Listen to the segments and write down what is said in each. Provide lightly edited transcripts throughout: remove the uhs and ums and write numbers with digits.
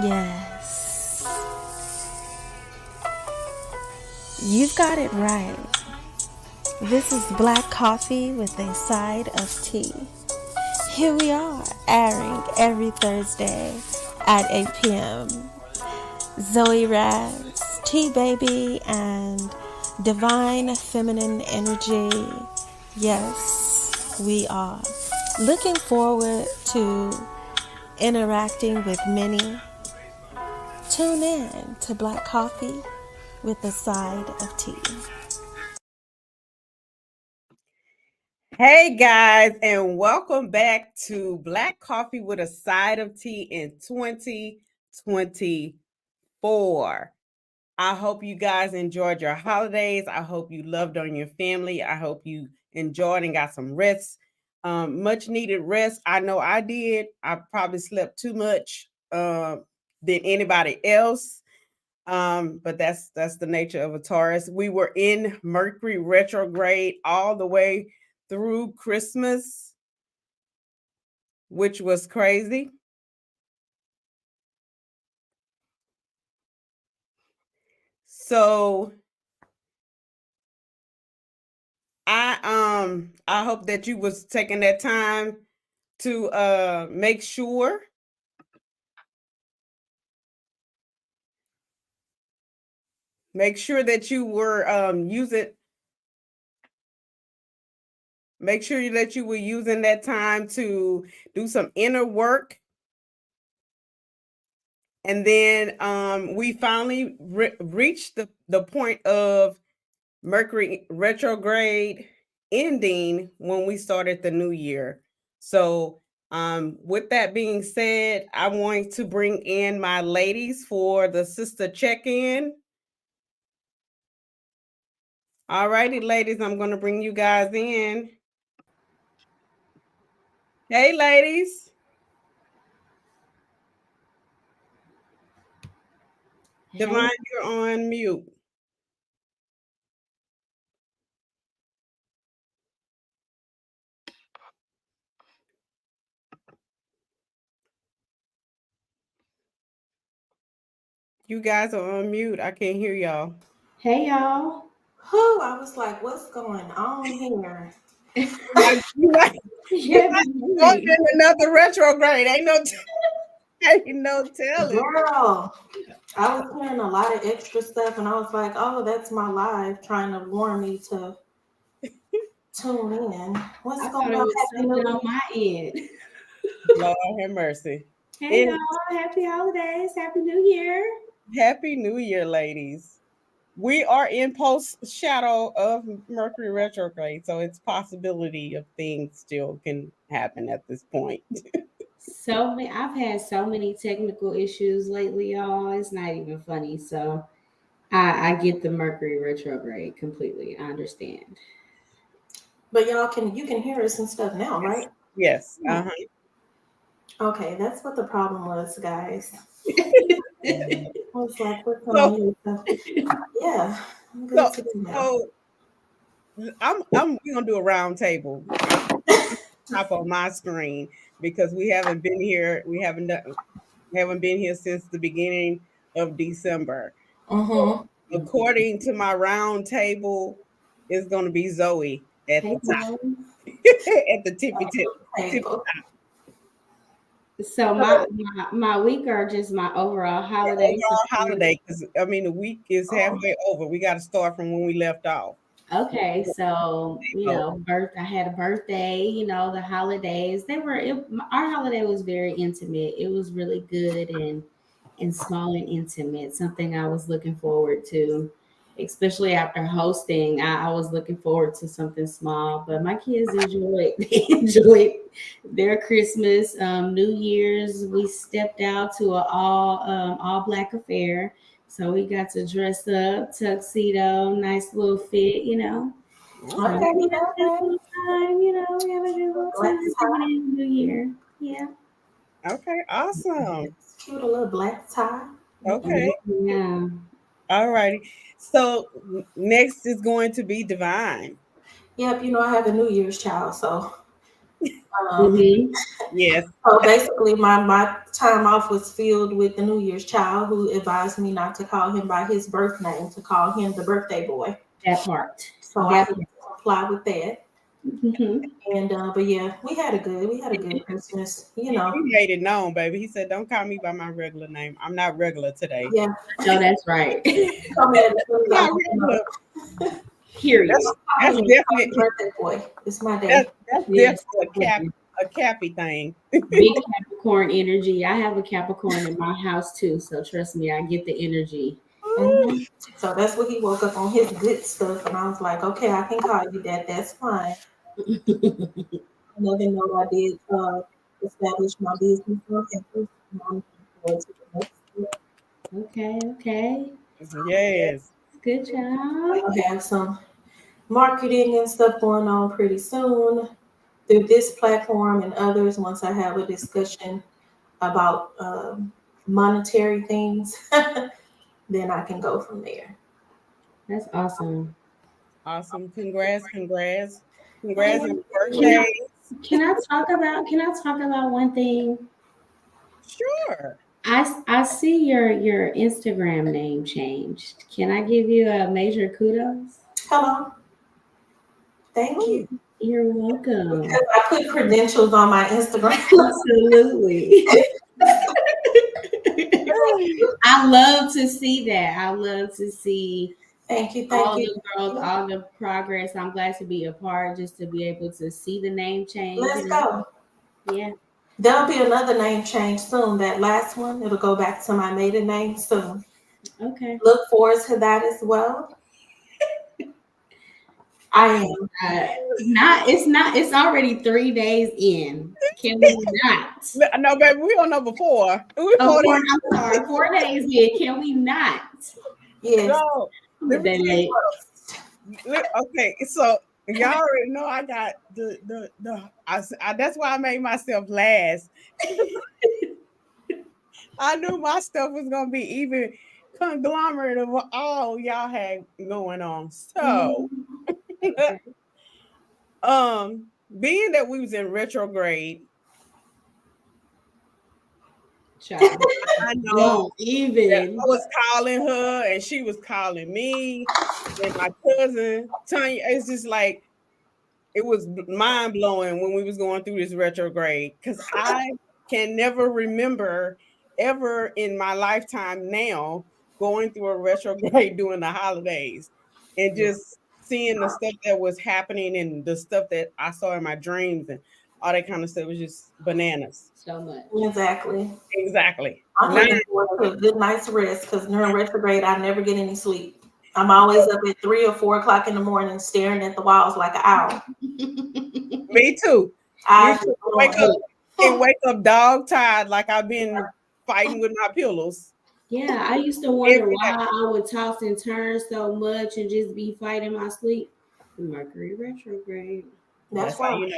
Yes, you've got it right. This is black coffee with a side of tea. Here we are, airing every Thursday at 8 p.m. Zoey Raz, Tea Baby, and Divine Feminine Energy. Yes, we are. Looking forward to interacting with many. Tune in to Black Coffee with a side of tea. Hey guys, and welcome back to Black Coffee with a Side of Tea in 2024. I hope you guys enjoyed your holidays. I hope you loved on your family. I hope you enjoyed and got some rest, much needed rest. I know I did. I probably slept too much than anybody else. But that's the nature of a Taurus. We were in Mercury retrograde all the way through Christmas, which was crazy. So I hope that you was taking that time to make sure that you were make sure that you were using that time to do some inner work. And then we finally reached the point of Mercury retrograde ending when we started the new year. So, with that being said, I want to bring in my ladies for the sister check in. All righty, ladies, I'm going to bring you guys in. Hey, ladies. Hey, Divine, you're on mute. You guys are on mute. I can't hear y'all. hey y'all. Who I was like, what's going on here? You might, you Happy New might Year. in another retrograde. Ain't no telling. Girl, I was hearing a lot of extra stuff and I was like, oh, that's my life trying to warn me to tune in. What's I going thought it on? was Happy something New on Year. my end. Lord have mercy. Hey And y'all, happy holidays, happy New Year. Happy New Year, ladies. We are in post shadow of Mercury retrograde, so it's possibility of things still can happen at this point. I've had so many technical issues lately, y'all. It's not even funny. So I get the Mercury retrograde completely. I understand. But y'all you can hear us and stuff now, right? Yes. Yeah. Okay, that's what the problem was, guys. I was like, what's on So here? So, yeah, I'm good so to go now. so I'm we're gonna do a round table. Top on my screen because we haven't been here. We haven't been here since the beginning of December. Mm-hmm. According to my round table, it's going to be Zoe at the Hey top, y'all. at the tippy Table. top. So my week are just my overall The holidays. overall holiday, because I mean the week is Oh, halfway over. We got to start from when we left off. Okay, so So, I had a birthday. The holidays. Our holiday was very intimate. It was really good and small and intimate. Something I was looking forward to, especially after hosting. I was looking forward to something small, but my kids enjoyed they enjoyed their Christmas, New Year's. We stepped out to an all black affair. So we got to dress up, tuxedo, nice little fit. So okay, okay, we had a good okay. little time, we had a good little Black time bringing tie. in the new year. Yeah. okay, awesome. Cute, a little black tie. Okay, Yeah. all righty. So next is going to be Divine. Yep, I have a New Year's child, so Um, Yes. so basically, my time off was filled with the New Year's child who advised me not to call him by his birth name, to call him the birthday boy. That part. So I had to comply with that. Mm-hmm. And but yeah, we had a good Christmas. You know. He made it known, baby. He said, "Don't call me by my regular name. I'm not regular today." Yeah. No, that's right. Call me as soon as I Not want to know. regular. Period. That's definitely Birthday boy. It's my day. that's Yes. definitely a Cappy thing. Big Capricorn energy. I have a Capricorn in my house too, so trust me, I get the energy. Mhm. So that's what he woke up on his good stuff, and I was like, okay, I can call you that. That's fine. Another note I did establish my business on campus. And I'm looking forward to the next step. Okay. Yes. Good job. I'll have some marketing and stuff going on pretty soon through this platform and others once I have a discussion about monetary things, then I can go from there. That's awesome. Awesome. Congrats. Congrats on your Can I birthday. can I talk about one thing? Sure. I see your Instagram name changed. Can I give you a major kudos? Hello, thank you. You're welcome. Because I put credentials on my Instagram. Absolutely. I love to see that. I love to see Thank you, all thank you. the growth, all the progress. I'm glad to be a part, just to be able to see the name change. Let's go. Yeah. There'll be another name change soon. That last one, it'll go back to my maiden name soon. Okay. Look forward to that as well. I am. It's already 3 days in. Can we not? No, baby, we don't know before. Oh, I'm sorry, 4 days in. Can we not? Yes. No. Let me tell you That what. Okay, so y'all already know I got that's why I made myself last. I knew my stuff was gonna be even conglomerate of what all y'all had going on. So being that we was in retrograde, child. I know Don't that even. I was calling her and she was calling me and my cousin Tanya. It's just like it was mind blowing when we was going through this retrograde because I can never remember ever in my lifetime now going through a retrograde during the holidays and just seeing the stuff that was happening and the stuff that I saw in my dreams and all that kind of stuff was just bananas. So much. Exactly. Exactly. I'm looking forward to a good night's rest because during retrograde, I never get any sleep. I'm always up at 3 or 4 o'clock in the morning staring at the walls like an owl. Me too. I Wake up dog tired like I've been fighting with my pillows. Yeah, I used to wonder why I would toss and turn so much and just be fighting my sleep. Mercury retrograde. That's how you know.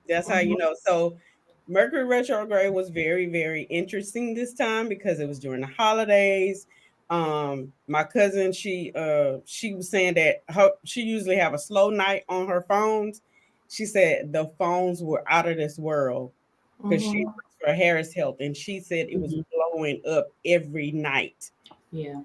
That's how you know. So Mercury retrograde was very, very interesting this time because it was during the holidays. My cousin, she was saying that she usually have a slow night on her phones. She said the phones were out of this world because she works for Harris Health, and she said it was blowing up every night. Yeah.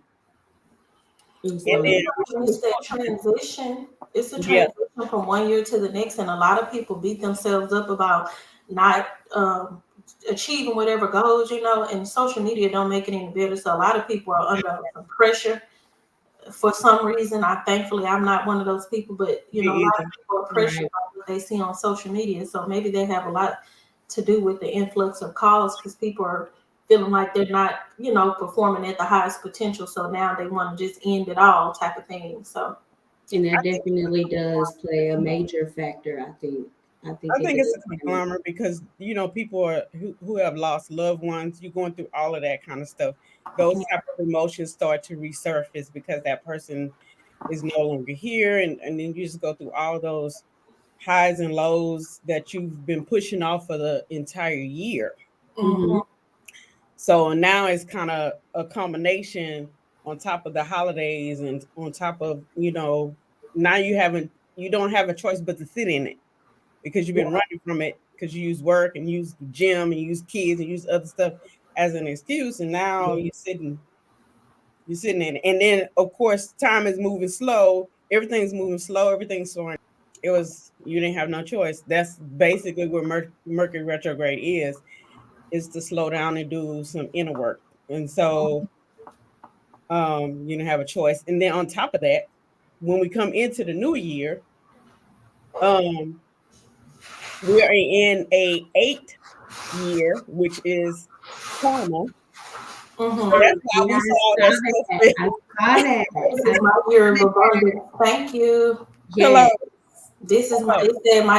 And then it's that transition. It's a transition from one year to the next, and a lot of people beat themselves up about not achieving whatever goals, and social media don't make it any better. So a lot of people are under some pressure for some reason. Thankfully I'm not one of those people, but a lot of people are pressured by what they see on social media. So maybe they have a lot to do with the influx of calls because people are feeling like they're not, performing at the highest potential. So now they want to just end it all type of thing. So and that definitely does play a major factor, I think. I think it's a conglomerate because people are who have lost loved ones. You're going through all of that kind of stuff. Those type of emotions start to resurface because that person is no longer here, and then you just go through all those highs and lows that you've been pushing off for the entire year. So now it's kind of a combination on top of the holidays and on top of now you don't have a choice but to sit in it because you've been running from it because you use work and use the gym and use kids and use other stuff as an excuse. And now you're sitting in it. And then of course time is moving slow. Everything's moving slow. Everything's slowing. You didn't have no choice. That's basically what Mercury retrograde is to slow down and do some inner work. And so you don't have a choice. And then on top of that, when we come into the new year, we are in a 8 year, which is karma. Mm-hmm. So that's why we saw that stuff. I saw that. This is my year of abundance. Thank you. Hello. This is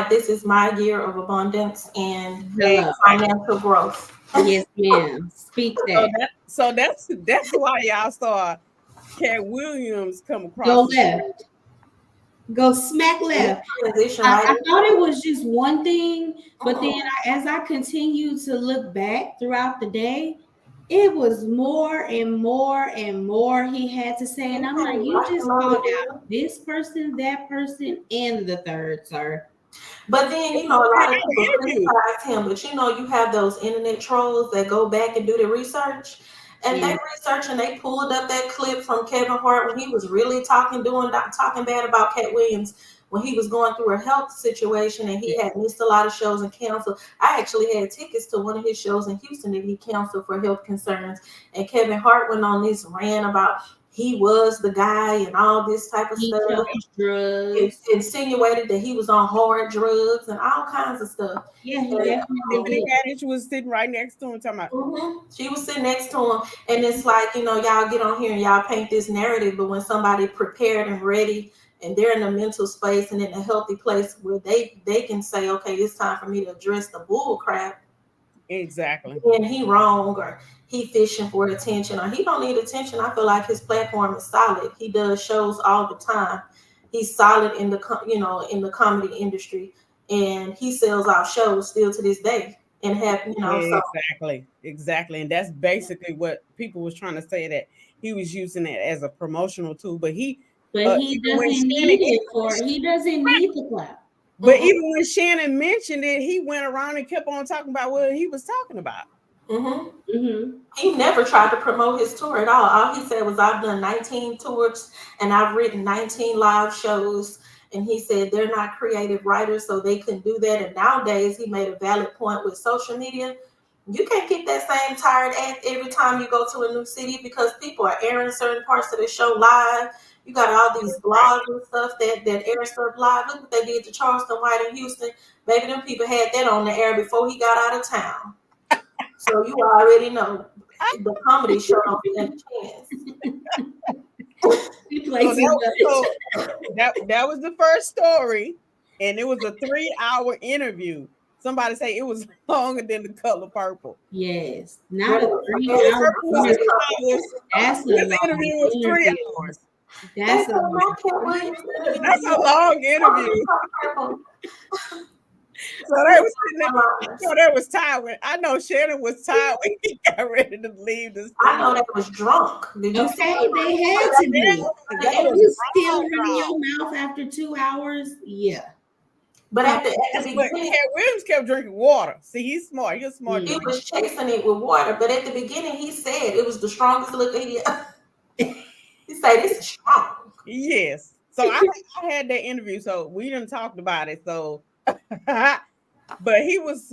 this is my year of abundance and financial growth. Yes, ma'am. Speak that. So that's why y'all saw Cat Williams come across. Go left. Go smack left. I thought it was just one thing, but then as I continued to look back throughout the day, it was more and more and more he had to say. And I'm like, you just called out this person, that person, and the third, sir. But then, you know, a lot of people criticize him, but you know, you have those internet trolls that go back and do the research. And they research and they pulled up that clip from Kevin Hart when he was really talking bad about Cat Williams when he was going through a health situation and he had missed a lot of shows and canceled. I actually had tickets to one of his shows in Houston that he canceled for health concerns. And Kevin Hart went on this rant about he was the guy and all this type of stuff. Drugs. Insinuated that he was on hard drugs and all kinds of stuff. Yeah, he definitely did. She was sitting right next to him talking about. She was sitting next to him. And it's like, you know, y'all get on here and y'all paint this narrative, but when somebody prepared and ready and they're in a mental space and in a healthy place where they can say, okay, it's time for me to address the bull crap. Exactly. And he wrong or he fishing for attention or he don't need attention. I feel like his platform is solid. He does shows all the time. He's solid in the comedy industry, and he sells out shows still to this day. And have exactly, and that's basically what people was trying to say, that he was using it as a promotional tool, but he doesn't need it he doesn't need the clap. But even when Shannon mentioned it, he went around and kept on talking about what he was talking about. He never tried to promote his tour at all. All he said was, I've done 19 tours and I've written 19 live shows. And he said they're not creative writers, so they couldn't do that. And nowadays, he made a valid point with social media. You can't keep that same tired act every time you go to a new city because people are airing certain parts of the show live. You got all these blogs and stuff that air stuff live. Look what they did to Charleston White in Houston. Maybe them people had that on the air before he got out of town. So you already know the comedy show don't stand a chance. That was the first story, and it was a 3-hour interview. Somebody say it was longer than The Color Purple. Yes, not a 3-hour interview. That's the interview was 3 hours. That's a long interview. So that was tired. I know Shannon was tired when he got ready to leave the stage. I know that was drunk. Okay, they had to be. If you still running your mouth after 2 hours, yeah. But at the beginning, Cat Williams kept drinking water. See, he's smart. He's smart. He was chasing it with water. But at the beginning, he said it was the strongest liquor he said this is strong. Yes. So I had that interview, so we didn't talk about it. So but he was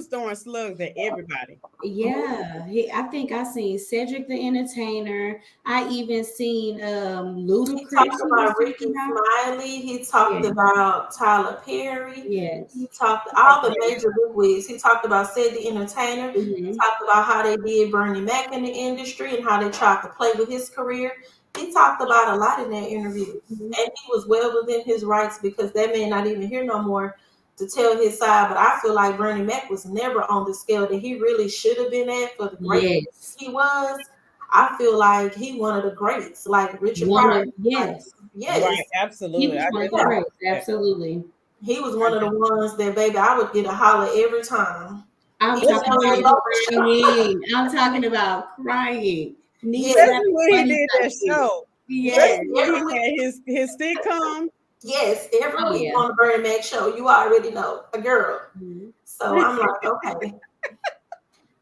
throwing slugs at everybody. Yeah, I think I seen Cedric the Entertainer. I even seen Ludacris. He talked about Ricky Smiley. He talked about Tyler Perry. Yes. He talked all the major bigwigs. He talked about Ced the Entertainer. He talked about how they did Bernie Mac in the industry and how they tried to play with his career. He talked about a lot in that interview. And he was well within his rights because that man not even here no more to tell his side. But I feel like Bernie Mac was never on the scale that he really should have been at for the greatness he was. I feel like he one of the greats, like Richard Pryor. Yes. Right, absolutely. He was one of the greats, absolutely. He was one of the ones that, baby, I would get a holler every time. I'm talking about crying. Especially when he did that show. Yes. He had his sitcom Yes, every Oh, week yeah. on the Bernie Mac show, you already know a girl. Mhm. So I'm like, okay.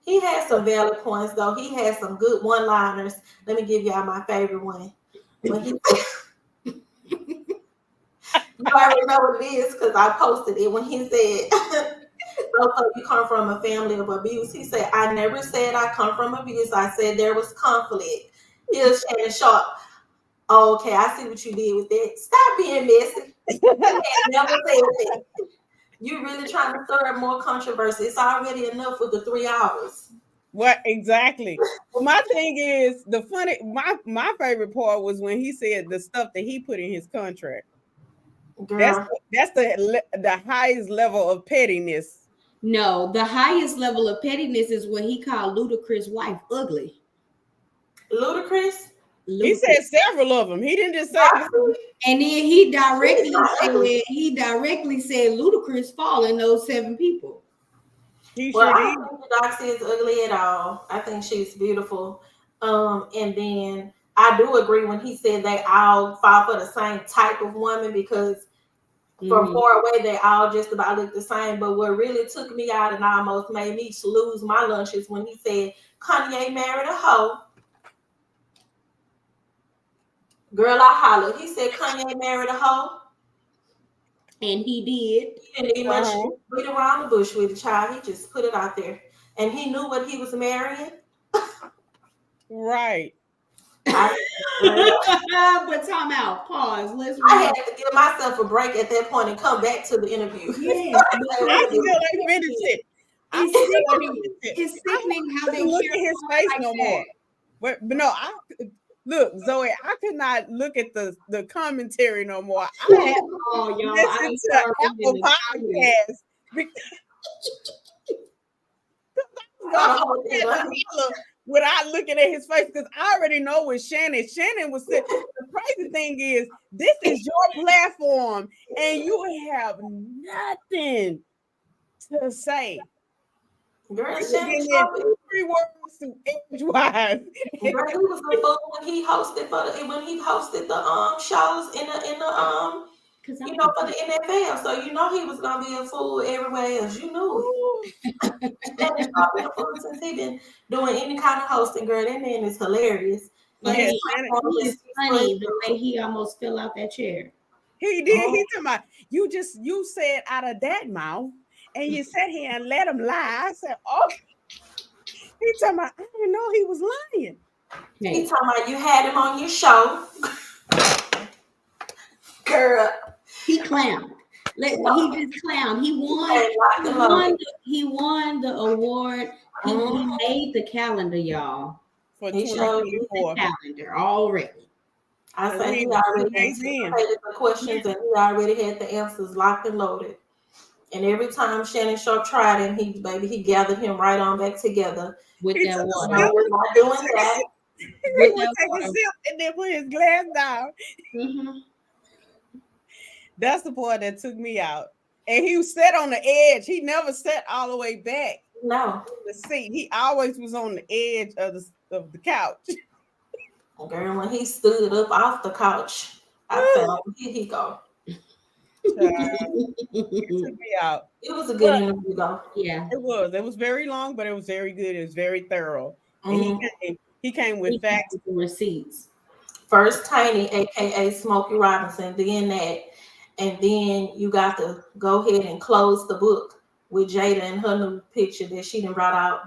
He had some valid points though. He had some good one-liners. Let me give y'all my favorite one. When he you already know what it is because I posted it when he said, "Oh, so you come from a family of abuse." He said, "I never said I come from abuse. I said there was conflict." Here's Shannon Sharp. Oh, okay, I see what you did with that. Stop being messy. You had never said that. You really trying to stir up more controversy. It's already enough with the 3 hours. What exactly? Well, my thing is my favorite part was when he said the stuff that he put in his contract. That's Girl, that's the highest level of pettiness. No, the highest level of pettiness is when he called Ludacris' wife ugly. Ludacris. He Ludacris. said several of them. He didn't just say one. And then She's not ugly. he directly said Ludacris falling those 7 people. He Well, sure I did. don't think Doxy is ugly at all. I think she's beautiful. And then I do agree when he said they all fall for the same type of woman because from Mhm. far away they all just about look the same. But what really took me out and almost made me lose my lunch is when he said Kanye married a hoe. Girl, I hollered. He said Kanye married a hoe. And he did. He didn't even much Uh-huh. beat around the bush with the child. He just put it out there. And he knew what he was marrying. Right. I, But time out. Pause. Let's I had read. to give myself a break at that point and come back to the interview. Yes, I because still ain't finished it. I it's still ain't sickening. finished it. It's I sickening how they couldn't look carry at his on face like no that. more. But no, look, Zoe, I could not look at the commentary no more. I had to Oh, y'all, I listen done to started reading Apple the comments. Podcasts because I was Saw gonna the whole thing. had to holler without looking at his face because I already know what Shannon. Shannon was saying. The crazy thing is, this is your platform, and you have nothing to say. Girl, You Shannon getting in Sharp, 3 words to edgewise. girl, he was a fool when he hosted the shows in the Because I'm for the NFL. So you know he was gonna be a fool everywhere else. You knew it. Shannon Sharp been a fool since he been doing any kind of hosting. Girl, that man is hilarious. And Yes, his funny. Shannon. platform He just is speaks for funny the itself. way he almost fell out that chair. He did. Oh, He talking about you said out of that mouth, and you sat here and let him lie. I said, oh, he talking about I didn't know he was lying. he Hey, talking about you had him on your show, girl. he clowned. He just clowned. He won. Hey, locked and loaded. He won the award. He Mhm. made the calendar, y'all. For He showed. The 2024. calendar already. I So say we he was 2 already days in. anticipated the questions and he already had the answers locked and loaded. And every time Shannon Sharp tried him, he gathered him right on back together. With He that took a water. No, sip. we're not doing that. He With would that take a water. sip and then put his glass down. Mm-hmm. That's the part that took me out. And he sat on the edge. He never sat all the way back No. in the seat. He always was on the edge of the couch. Girl, when he stood up off the couch, I felt, here he go. Child, it took me out. It was a good But interview though. Yeah. it was very long, but it was very good. It was very thorough. And Mm. he came with He came facts. with the receipts. First Tiny, aka Smokey Robinson, then that. And then you got to go ahead and close the book with Jada and her new picture that she done brought out.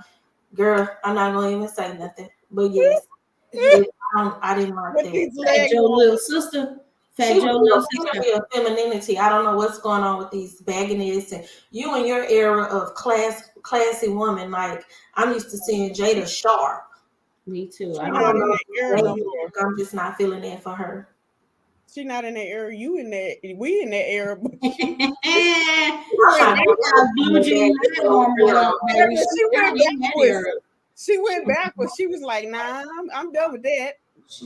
Girl, I'm not gonna even say nothing. But yes, I didn't like With that. these Fat leg Joe little warmers. sister. She Fat was Joe in little a sister. epitome of femininity. I don't know what's going on with these bagginess and you and your era of classy woman. Like I'm used to seeing Jada Sharp. Me too. She I I not don't don't in know know. that if era it's no baby more. look. I'm just not feeling that for her. She not in that era. You in that? We in that era. But I'm went not She back. got blue jean leg warmers on, Yeah, baby. but She's she not went in that backwards. era. She went backwards. She was like, "Nah, I'm done with that.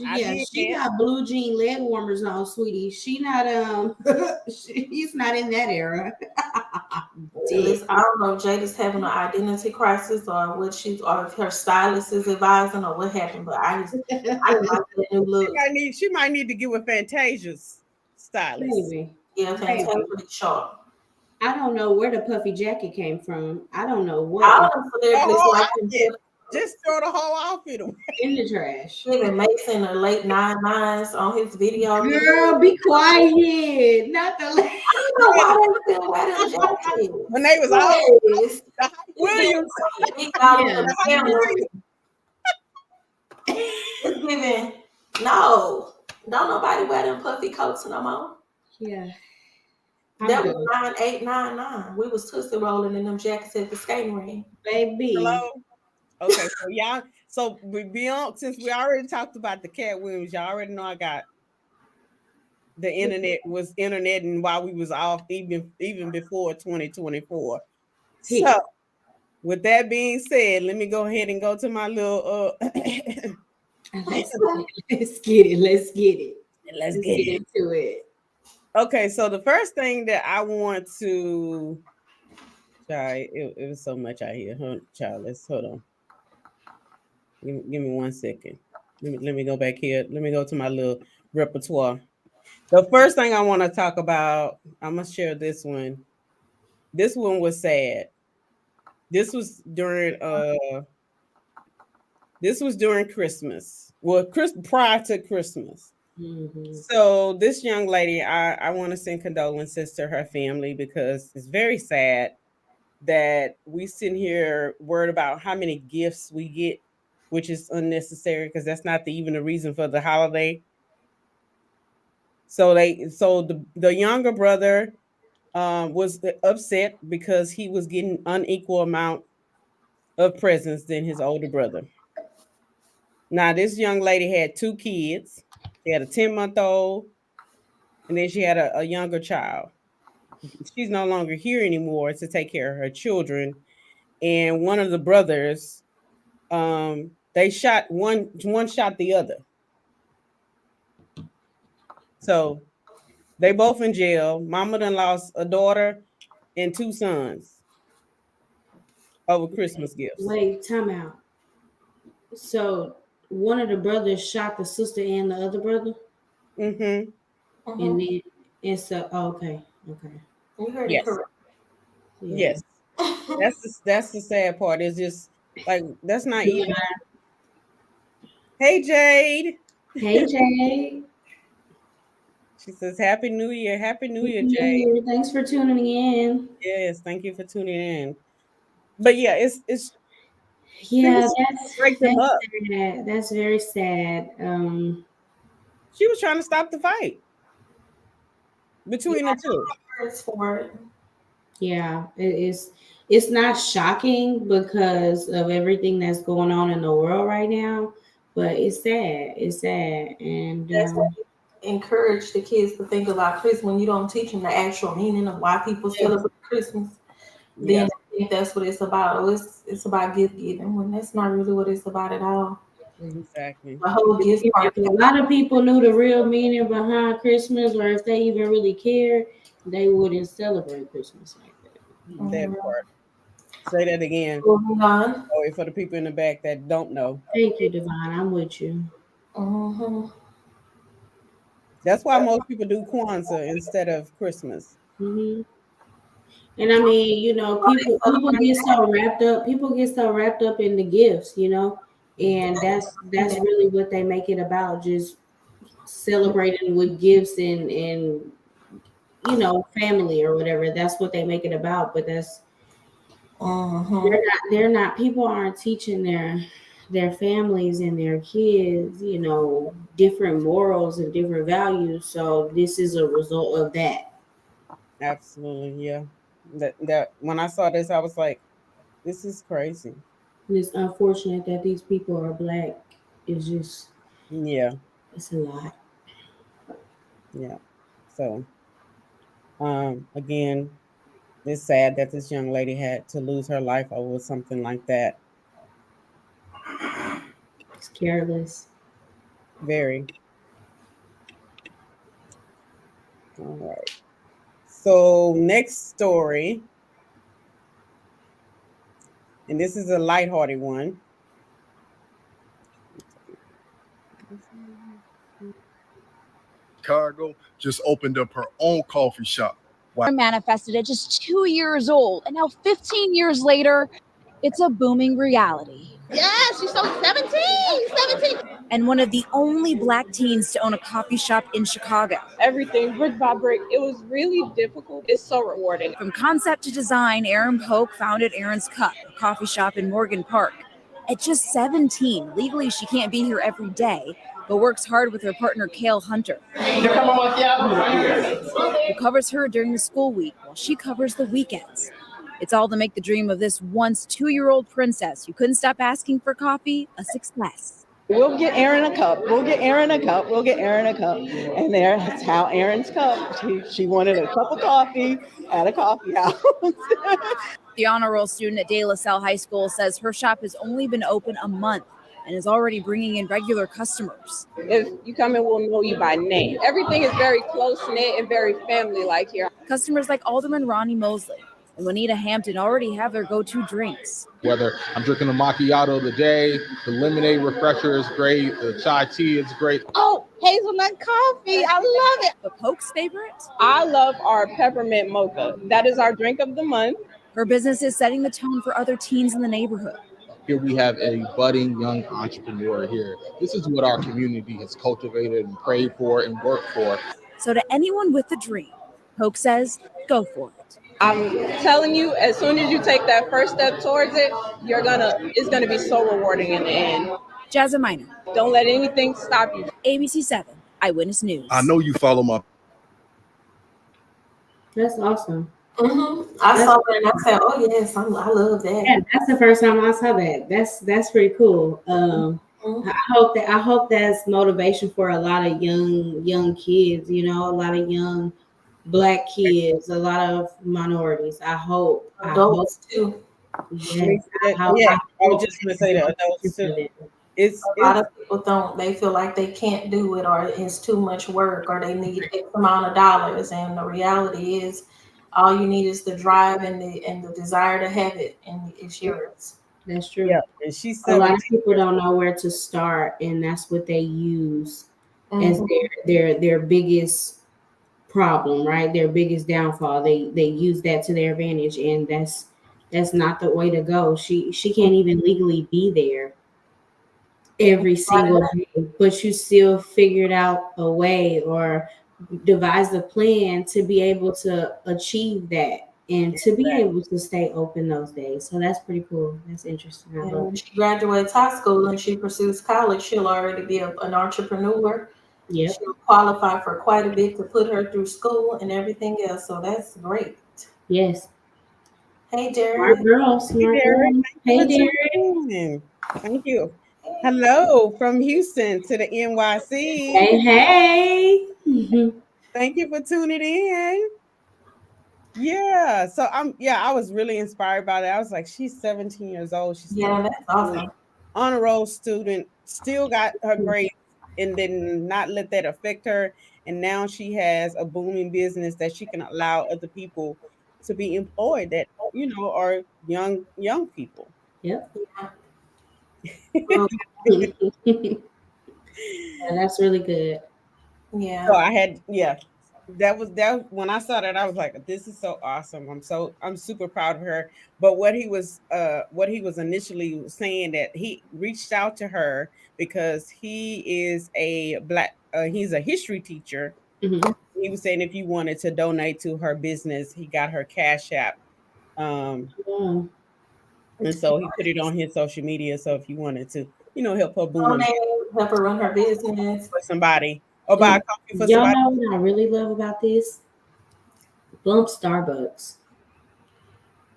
I did She that." got blue jean leg warmers on, sweetie. She not he's not in that era. Dead. Listen, I don't know if Jada's having an identity crisis or or if her stylist is advising or what happened, but I didn't like that new look. She might need to get with Fantasia's stylist. Baby. Yeah, fantastic sharp. I don't know where the puffy jacket came from. I don't know what All is them The celebrities whole like outfit. Just throw the whole outfit away. in the trash. Kevin Mason the late 99s on his video. Girl, be quiet. Not the last. I don't know why they still wear them jackets. When they was all Yes. the Hype Williams. Big dollar Yeah. for the camera. It's giving. No. Don't nobody wear them puffy coats no more. Yeah. That was 9899. We was tootsie rolling in them jackets at the skating ring. Baby. Hello. Okay, so y'all, so we beyond since we already talked about the Cat Williams, y'all already know I got the internet was internet, and while we was off even before 2024. So with that being said, let me go ahead and go to my little Let's get it. Let's get it. let's get into it. Okay, so the first thing that I want to try, it was so much out here. Child, let's hold on. Give me 1 second. Let me go back here. Let me go to my little repertoire. The first thing I want to talk about, I'm gonna share this one. This one was sad. This was during Christmas. Well, prior to Christmas. Mm-hmm. So this young lady, I want to send condolences to her family because it's very sad that we sit here worried about how many gifts we get, which is unnecessary because that's not even the reason for the holiday. So the younger brother was upset because he was getting unequal amount of presents than his older brother. Now this young lady had 2 kids. She had a 10-month-old, and then she had a younger child. She's no longer here anymore to take care of her children. And one of the brothers, they shot one shot the other. So they both in jail. Mama done lost a daughter and 2 sons over Christmas gifts. Wait, time out. So one of the brothers shot the sister and the other brother? Mm-hmm. And then it's okay. You heard Yes. it correct. Yeah. Yes. That's the sad part. It's just like that's not even. Hey Jade. Hey Jade. She says Happy New Year. Happy New Year, Jade. Thanks for tuning in. Yes, thank you for tuning in. But yeah, it's Yeah, break them up. sad. That's very sad. She was trying to stop the fight between the two. Yeah, it's not shocking because of everything that's going on in the world right now, but it's sad. It's sad, and encourage the kids to think about Christmas when you don't teach them the actual meaning of why people celebrate Christmas. Then I think that's what it's about. It's about gift giving when that's not really what it's about at all. Exactly. The whole gift part. A lot of people knew the real meaning behind Christmas, or if they even really cared, they wouldn't celebrate Christmas like that. That part. Say that again. Sorry for the people in the back that don't know. Thank you, Divine. I'm with you. That's why most people do Kwanzaa instead of Christmas. Mm-hmm. And I mean, you know, people get so wrapped up. People get so wrapped up in the gifts, you know, and that's really what they make it about. Just celebrating with gifts and you know, family or whatever. That's what they make it about. But that's they're not. People aren't teaching their families and their kids, you know, different morals and different values. So this is a result of that. Absolutely, yeah. That when I saw this, I was like, this is crazy. And it's unfortunate that these people are black. It's just it's a lot. Yeah. So again, it's sad that this young lady had to lose her life over something like that. It's careless. Very. All right. So next story, and this is a lighthearted one. Cargo just opened up her own coffee shop. Manifested at just 2 years old, and now 15 years later, it's a booming reality. Yes, she's so 17. And one of the only Black teens to own a coffee shop in Chicago. Everything brick by brick. It was really difficult. It's so rewarding. From concept to design, Erin Polk founded Erin's Cup, a coffee shop in Morgan Park. At just 17, legally she can't be here every day, but works hard with her partner, Cale Hunter, who covers her during the school week while she covers the weekends. It's all to make the dream of this once 2-year-old princess who couldn't stop asking for coffee a success. We'll get Erin a cup. We'll get Erin a cup. We'll get Erin a cup. And that's how Erin's cup. She wanted a cup of coffee at a coffee house. The honor roll student at De La Salle High School says her shop has only been open a month and is already bringing in regular customers. If you come in, we'll know you by name. Everything is very close-knit and very family-like here. Customers like Alderman Ronnie Mosley and Juanita Hampton already have their go-to drinks. Whether I'm drinking a macchiato of the day, the lemonade refresher is great, the chai tea is great. Oh, hazelnut coffee, I love it. The Polk's favorite? I love our peppermint mocha. That is our drink of the month. Her business is setting the tone for other teens in the neighborhood. Here we have a budding young entrepreneur here. This is what our community has cultivated and prayed for and worked for. So to anyone with a dream, Polk says, go for it. I'm telling you, as soon as you take that first step towards it, it's gonna be so rewarding in the end. Jasmine Minor. Don't let anything stop you. ABC 7 Eyewitness News. I know you follow my. That's awesome. Mm-hmm. I saw that and I said, "Oh yes, I love that." Yeah, that's the first time I saw that. That's pretty cool. I hope that's motivation for a lot of young kids. You know, a lot of young Black kids, a lot of minorities. Adults too. Yes, I was just gonna say that adults too. A lot of people they feel like they can't do it, or it's too much work, or they need X amount of dollars. And the reality is, all you need is the drive and the desire to have it, and it's yours. That's true. Yeah, and she's a lot of people don't know where to start, and that's what they use as their biggest problem, right? Their biggest downfall. They use that to their advantage, and that's not the way to go. She can't even legally be there every single day, but you still figured out a way or devised a plan to be able to achieve that and to be able to stay open those days. So that's pretty cool. That's interesting. And when she graduates high school and she pursues college, she'll already be an entrepreneur. Yeah, she'll qualify for quite a bit to put her through school and everything else. So that's great. Yes. Hey, Derek. Smart girl. Smart girl. Hey, Derek. Thank you. Hello from Houston to the NYC. Hey. Thank you for tuning in. Yeah. So I was really inspired by that. I was like, she's 17 years old. She's that's awesome. Honor roll student, still got her grades and then not let that affect her. And now she has a booming business that she can allow other people to be employed that, are young people. Yep. Yeah, that's really good. Yeah. So I had, that was when I saw that, I was like, this is so awesome. I'm super proud of her. But what he was initially saying, that he reached out to her because he is a he's a history teacher. Mm-hmm. He was saying if you wanted to donate to her business, he got her Cash App. And so he put it on his social media. So if you wanted to, help her help her run her business for somebody, or buy a coffee for y'all somebody. Know what I really love about this? Bump Starbucks.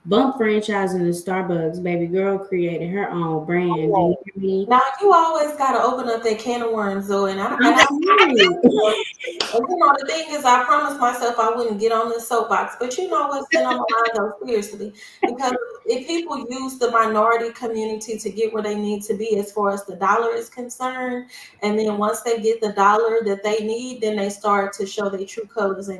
Bump franchising the Starbucks. Baby girl created her own brand. Do you hear me? Now you always gotta open up that can of worms, though, and the thing is, I promised myself I wouldn't get on this soapbox, but you know what's been on my mind though, seriously, because if people use the minority community to get where they need to be as far as the dollar is concerned, and then once they get the dollar that they need, then they start to show their true colors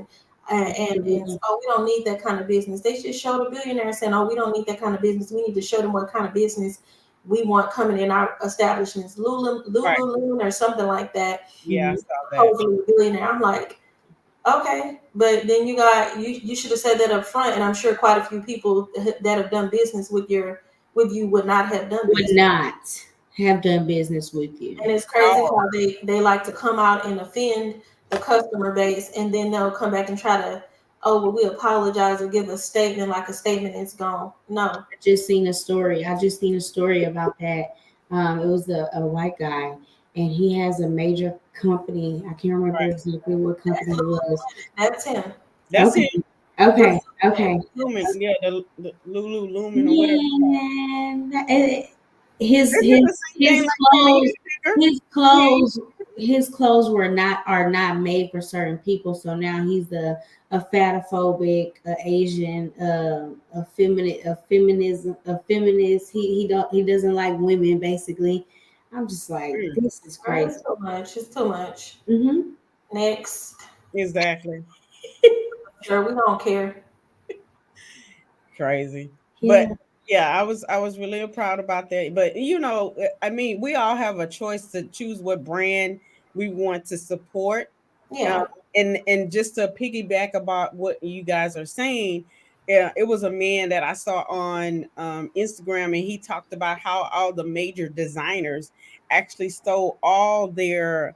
and we don't need that kind of business. They should show the billionaires saying, we don't need that kind of business. We need to show them what kind of business we want coming in our establishments, Lululemon or something like that. Yeah, I saw that. Hopefully a billionaire. I'm like, Okay, but then you should have said that up front, and I'm sure quite a few people that have done business with you would not have done Would business. not have done business with you. And it's crazy Oh, how they like to come out and offend the customer base, and then they'll come back and try to, oh, well, we apologize or give a statement like a statement is gone. No. I just seen a story. I just seen a story about that. It was a white guy, and he has a major company. I can't remember right. exactly what company it was. That's him. That's Okay, it. okay, okay. Lumen, yeah, the Lulu Lumen or whatever. Man, They did the same thing his like Tommy clothes Hilfiger. his He, clothes his clothes are not made for certain people. So now he's a fatophobic, a Asian, a feminist. He doesn't like women. Basically, I'm just like, mm, this is Right? crazy. It's too much. It's too much. Hmm. Next. exactly. Sure, we don't care. Crazy. But Yeah, yeah, I was really proud about that. But I mean, we all have a choice to choose what brand we want to support. Um, Yeah. and just to piggyback about what you guys are saying, yeah, it was a man that I saw on Instagram, and he talked about how all the major designers actually stole all their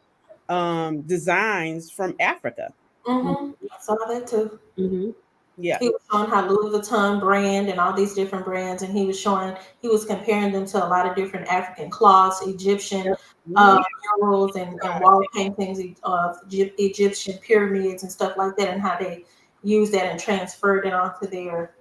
designs from Africa. I saw that too. hmm Yeah, He was showing how Louis Vuitton brand and all these different brands, and he was comparing them to a lot of different African cloths, Egyptian yep. Mhm. murals, and wall paintings of Egyptian pyramids and stuff like that, and how they used that and transferred it onto their.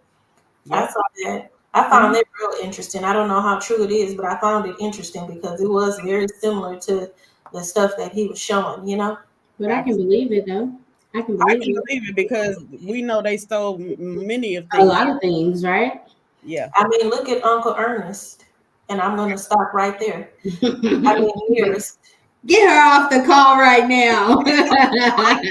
I Yep. saw that. I found Mhm. that real interesting. I don't know how true it is, but I found it interesting because it was very similar to the stuff that he was showing. You know. but I can Absolutely. believe it though. I can I believe can it. believe it because we know they stole many of A things. lot of things, right? Yeah. I mean, look at Uncle Ernest, and I'm going to stop right there. I mean, nearest. Get her off the call right now.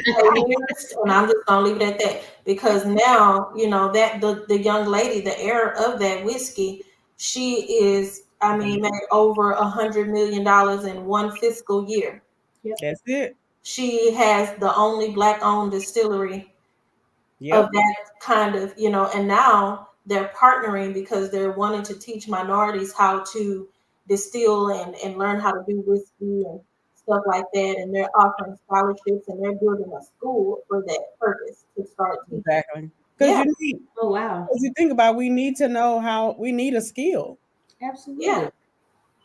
So nearest, and I'm just gonna leave it at that because now you know that the young lady, the heir of that whiskey, she is, I mean, made over $100 million in one fiscal year. Yep. That's it. She has the only black-owned distillery of Yep. that kind of, and now they're partnering because they're wanting to teach minorities how to distill and learn how to do whiskey and stuff like that. And they're offering scholarships and they're building a school for that purpose to start teaching. Exactly. Because Yeah, Oh wow. you think about, we need to know how, we need a skill. yeah, Absolutely.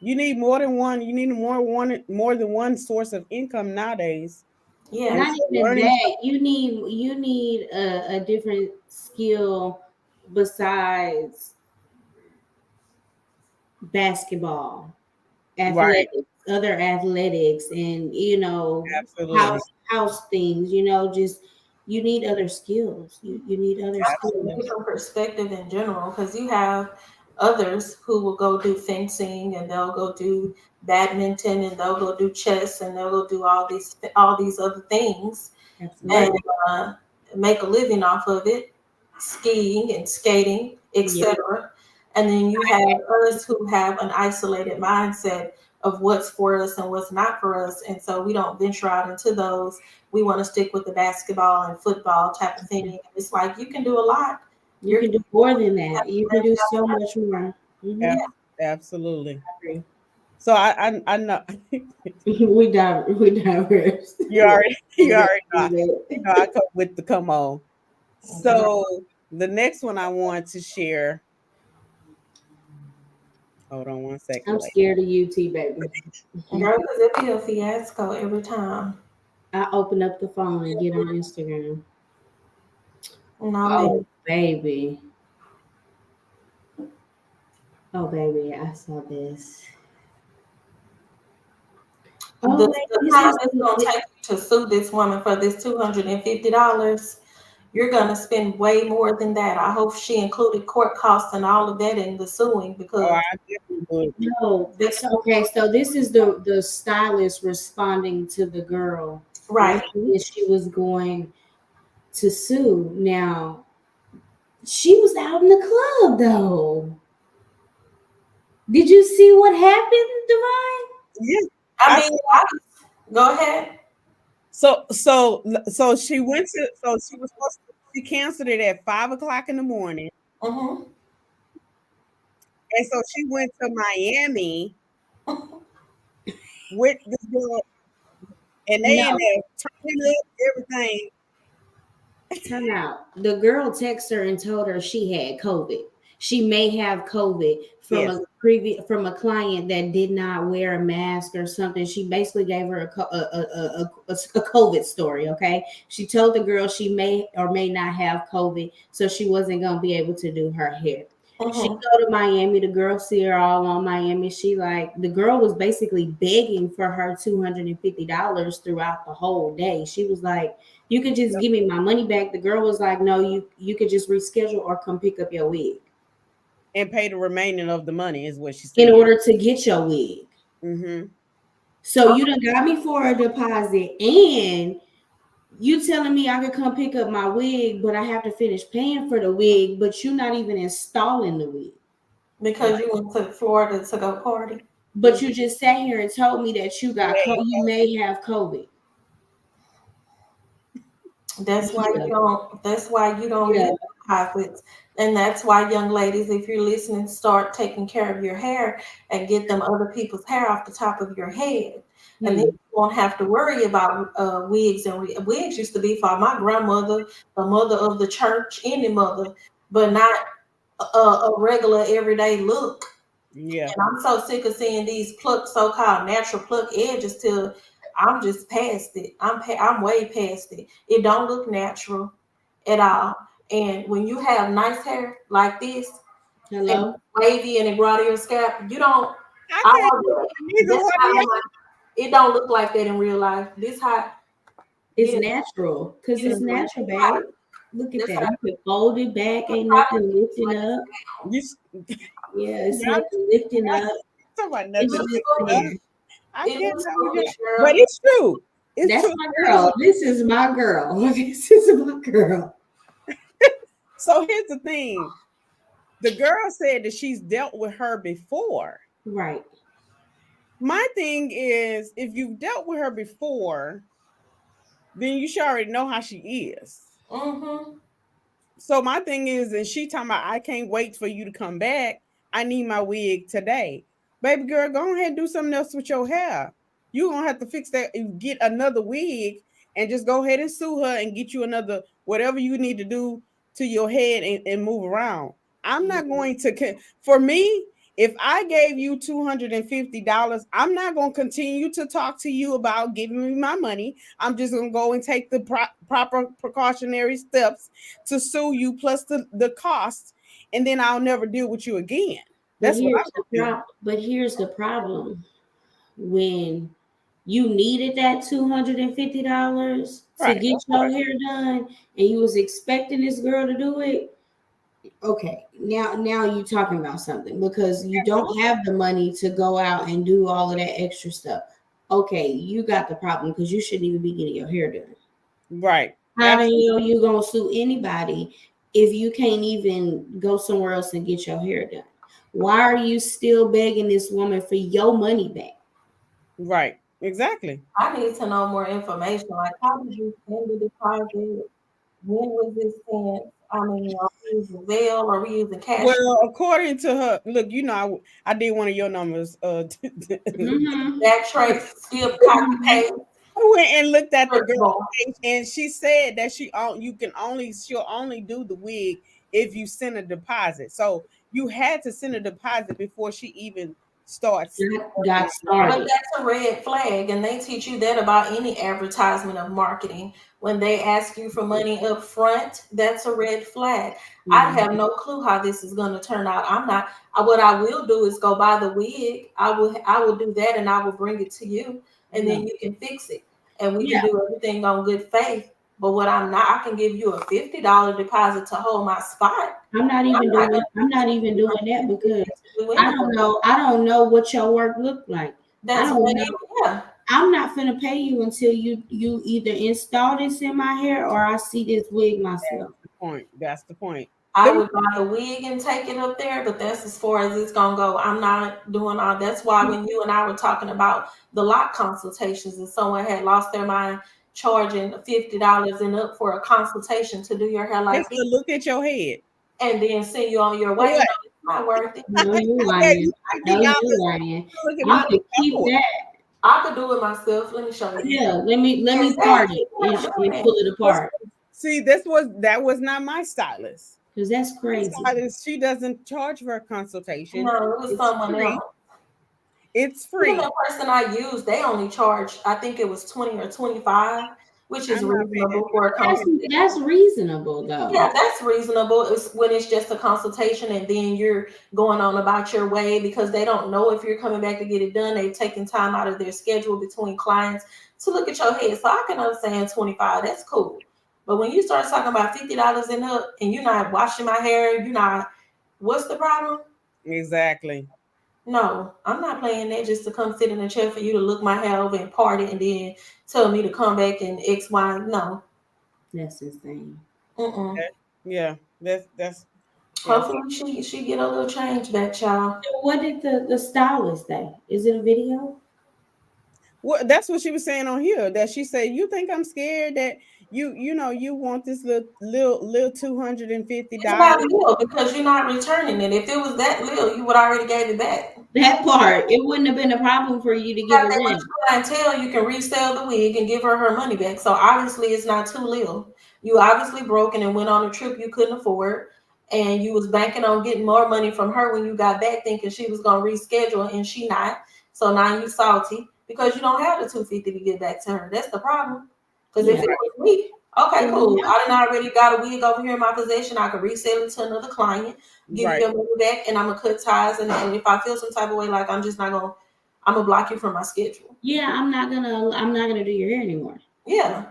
You need more than one. You need more than one source of income nowadays. And yeah, Not so even learning. that. You need a different skill besides basketball, Right. athletics, other athletics, and Absolutely. house things. Just you need other skills. You need other skills. Absolutely. different perspective in general because you have others who will go do fencing and they'll go do badminton and they'll go do chess and they'll go do all these other things and Absolutely. uh, make a living off of it, skiing and skating, Yeah. etc. And then you have us who have an isolated mindset of what's for us and what's not for us, and so we don't venture out into those. We want to stick with the basketball and football type of thing. It's like you can do a lot. You You're can do more than that. You can do so much more. Ab- Hmm. yeah, Absolutely. So I know We diverse. you already you Exactly already know. I come with the come on. girl, So the next one I want to share. Hold on one second, I'm lady. scared of you, T baby. because it be a fiasco every time. I open up the phone and get on Instagram. No, man. Oh, baby. Oh, baby, I saw this. The, Oh, wait, the this time is it's gonna take you to sue this woman for this $250, you're gonna spend way more than that. I hope she included court costs and all of that in the suing Oh, I because definitely would. no. This okay. So this is the stylist responding to the girl right. that she was going to sue. Now she was out in the club though. Did you see what happened, Divine? Yeah. I I mean, go ahead. So she went to she was supposed to, she canceled it at 5 o'clock in the morning. Mm-hmm. And so she went to Miami with this girl, and they in No, there turning up everything. time out. The girl texted her and told her she had COVID. She may have COVID from Yes. a previous from a client that did not wear a mask or something. She basically gave her a COVID story. Okay, she told the girl she may or may not have COVID, so she wasn't gonna be able to do her hair. She Mm-hmm. go to Miami. The girl see her all on Miami. She like the girl was basically begging for her $250 throughout the whole day. She was like, "You could just give me my money back." The girl was like, "No, you could just reschedule or come pick up your wig And pay the remaining of the money is what she in said. order to get your wig." Mm-hmm. So you done got me for a deposit, and you telling me I could come pick up my wig, but I have to finish paying for the wig, but you're not even installing the wig. Because you went to Florida to go party. But you just sat here and told me that you may have COVID. That's why Yeah. you don't. That's why you don't Yeah. get deposits, and that's why young ladies, if you're listening, start taking care of your hair and get them other people's hair off the top of your head, and then you won't have to worry about wigs. And wigs used to be for my grandmother, the mother of the church, any mother, but not a regular everyday look. Yeah. And I'm so sick of seeing these pluck, so-called natural pluck edges till I'm just past it. I'm way past it. It don't look natural at all. And when you have nice hair like this and Hello? wavy and it grow out of your scalp, you don't. I I can't don't neither that's one how of y'all. it don't look like that in real life. This how It's yeah, natural. Because yeah, it's natural, babe. Look at that's that. how You can fold it back, ain't probably nothing looks lifting like up. You Yeah, it's y'all, nothing lifting up. talking about it It's nothing. just looks Up. there. foolish. I It can't looks know y'all. foolish, But girl. it's true. It's That's true. my girl. This is my girl. This is my girl. So here's the thing. The girl said that she's dealt with her before. Right. My thing is, if you've dealt with her before, then you should already know how she is. Mm-hmm. So my thing is, and she talking about, I can't wait for you to come back. I need my wig today. Baby girl, go ahead and do something else with your hair. You're gonna have to fix that and get another wig and just go ahead and sue her and get you another whatever you need to do to your head and move around. I'm not going to for me, if I gave you $250, I'm not going to continue to talk to you about giving me my money. I'm just going to go and take the proper precautionary steps to sue you plus the cost, and then I'll never deal with you again. That's what I'm gonna do. But here's the problem. When you needed that $250 to Right, get of your course. hair done and you was expecting this girl to do it, okay, now you talking about something because you don't Absolutely. have the money to go out and do all of that extra stuff. Okay, you got the problem because you shouldn't even be getting your hair done. Right. How the Absolutely. hell you gonna sue anybody if you can't even go somewhere else and get your hair done? Why are you still begging this woman for your money back? Right. Exactly. I need to know more information. Like, how did you send the deposit? When was this sent? I mean, are we using Zelle or are we using cash? Well, according to her, look, I did one of your numbers. Mm-hmm. Backtrace, skip, copy, paste, I went and looked at the girl's searchable. page, and she said that she'll only do the wig if you send a deposit. So you had to send a deposit before she even starts working Got on your hair. But started. that's a red flag, and they teach you that about any advertisement of marketing. When they ask you for money up front, that's a red flag. I Mhm. have no clue how this is going to turn out. I'm not. What I will do is go buy the wig. I will do that, and I will bring it to you, and then No. you can fix it, and we can Yeah, do everything on good faith. But what I'm not, I can give you a $50 deposit to hold my spot. I'm not I'm even not doing. going I'm not even doing that to because do I don't anything. know. I don't know what your work looked like. I That's don't what. know. Yeah. I'm not gonna pay you until you either install this in my hair or I see this wig myself. That's the point. That's the point. I Let me would buy the wig and take it up there, but that's as far as it's gonna go. I'm not doing all. That's why when you and I were talking about the lot consultations and someone had lost their mind charging $50 and up for a consultation to do your hair like Just this, to look at your head. and then send you on your way. What? No, it's not worth it. No, you I gave lying. you I know $50 you lying. to look at I my could keep nose. that. I could do it myself. Let me show you. Yeah, let me Exactly. part it You're and, not doing and that. pull it apart See, that was not my stylist. because that's My crazy. stylist, she doesn't charge for a consultation. No, it was It's someone free. else. It's Even free. the person I used, they only charge, I think it was 20 or 25, which is I'm not paying. reasonable for a That's consultation. that's reasonable though. Yeah, that's reasonable. It's when it's just a consultation and then you're going on about your way because they don't know if you're coming back to get it done. They've taken time out of their schedule between clients to look at your head. So I can understand 25. That's cool. But when you start talking about $50 and up and you're not washing my hair, you're not, what's the problem? Exactly. No, I'm not playing that just to come sit in a chair for you to look my hair over and part it and then tell me to come back and X, Y. No. That's insane. Mm-mm. Yeah. That's yeah. Hopefully she get a little change back, child. So what did the stylist say? Is it a video? Well, that's what she was saying on here. That she said, "You think I'm scared that you want this little $250?" It's about little because you're not returning it. If it was that little, you would already gave it back. That part, it wouldn't have been a problem for you to give Got it that in. much clientele, you can resell the wig and give her money back. So obviously, it's not too little. You obviously broken and went on a trip you couldn't afford, and you was banking on getting more money from her when you got back, thinking she was gonna reschedule, and she not. So now you salty because you don't have the 250 to get back to her. That's the problem. Because if it was me, okay, cool. I done already got a wig over here in my possession. I could resell it to another client, give you your money back, and I'm gonna cut ties. And if I feel some type of way, like I'm just not gonna, I'm gonna block you from my schedule. Yeah, I'm not gonna do your hair anymore. Yeah,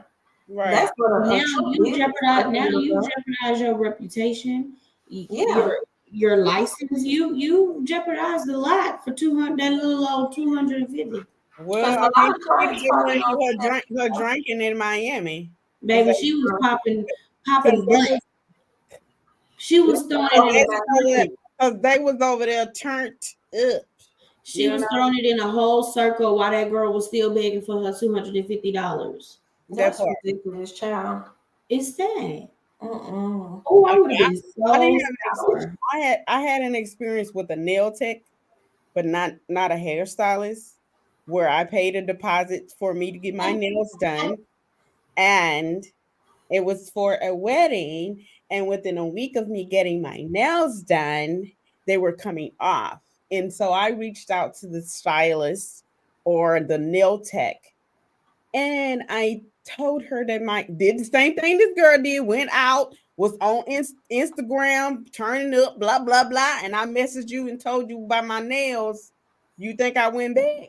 Right. that's what Now you jeopardize your reputation. Yeah. Your license. You jeopardized a lot for 200. That little old 250. Well, I mean, she need to get money for her drinking in Miami. Baby, she was popping butt. She was throwing it in because they was over there turned up. She was throwing it in a whole circle while that girl was still begging for her $250. That's ridiculous, child. It's sad. Oh, I would have been so I had an experience with a nail tech, but not a hairstylist, where I paid a deposit for me to get my nails done, and it was for a wedding. And within a week of me getting my nails done, they were coming off. And so I reached out to the stylist or the nail tech, and I told her that did the same thing this girl did, went out, was on Instagram, turning up, blah, blah, blah. And I messaged you and told you about my nails. You think I went back?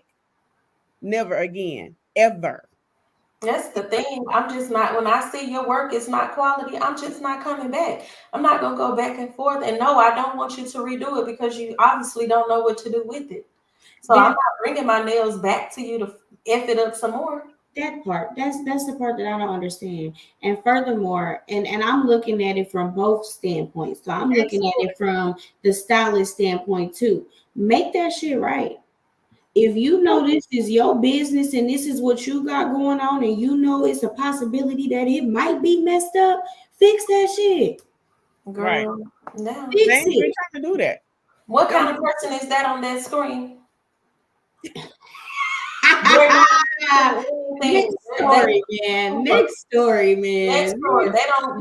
Never again, ever. That's the thing. I'm just not, when I see your work is not quality, I'm just not coming back. I'm not going to go back and forth. And no, I don't want you to redo it because you obviously don't know what to do with it. So I'm not bringing my nails back to you to F it up some more. That part, that's the part that I don't understand. And furthermore, and I'm looking at it from both standpoints. So I'm looking at it from the stylist standpoint too. Make that shit right. If you know this is your business and this is what you got going on, and you know it's a possibility that it might be messed up, fix that shit. Girl, no. Fix they ain't it. been trying to do that. What kind of person is that on that screen? Next story, man. Next story, man. Next story. They don't.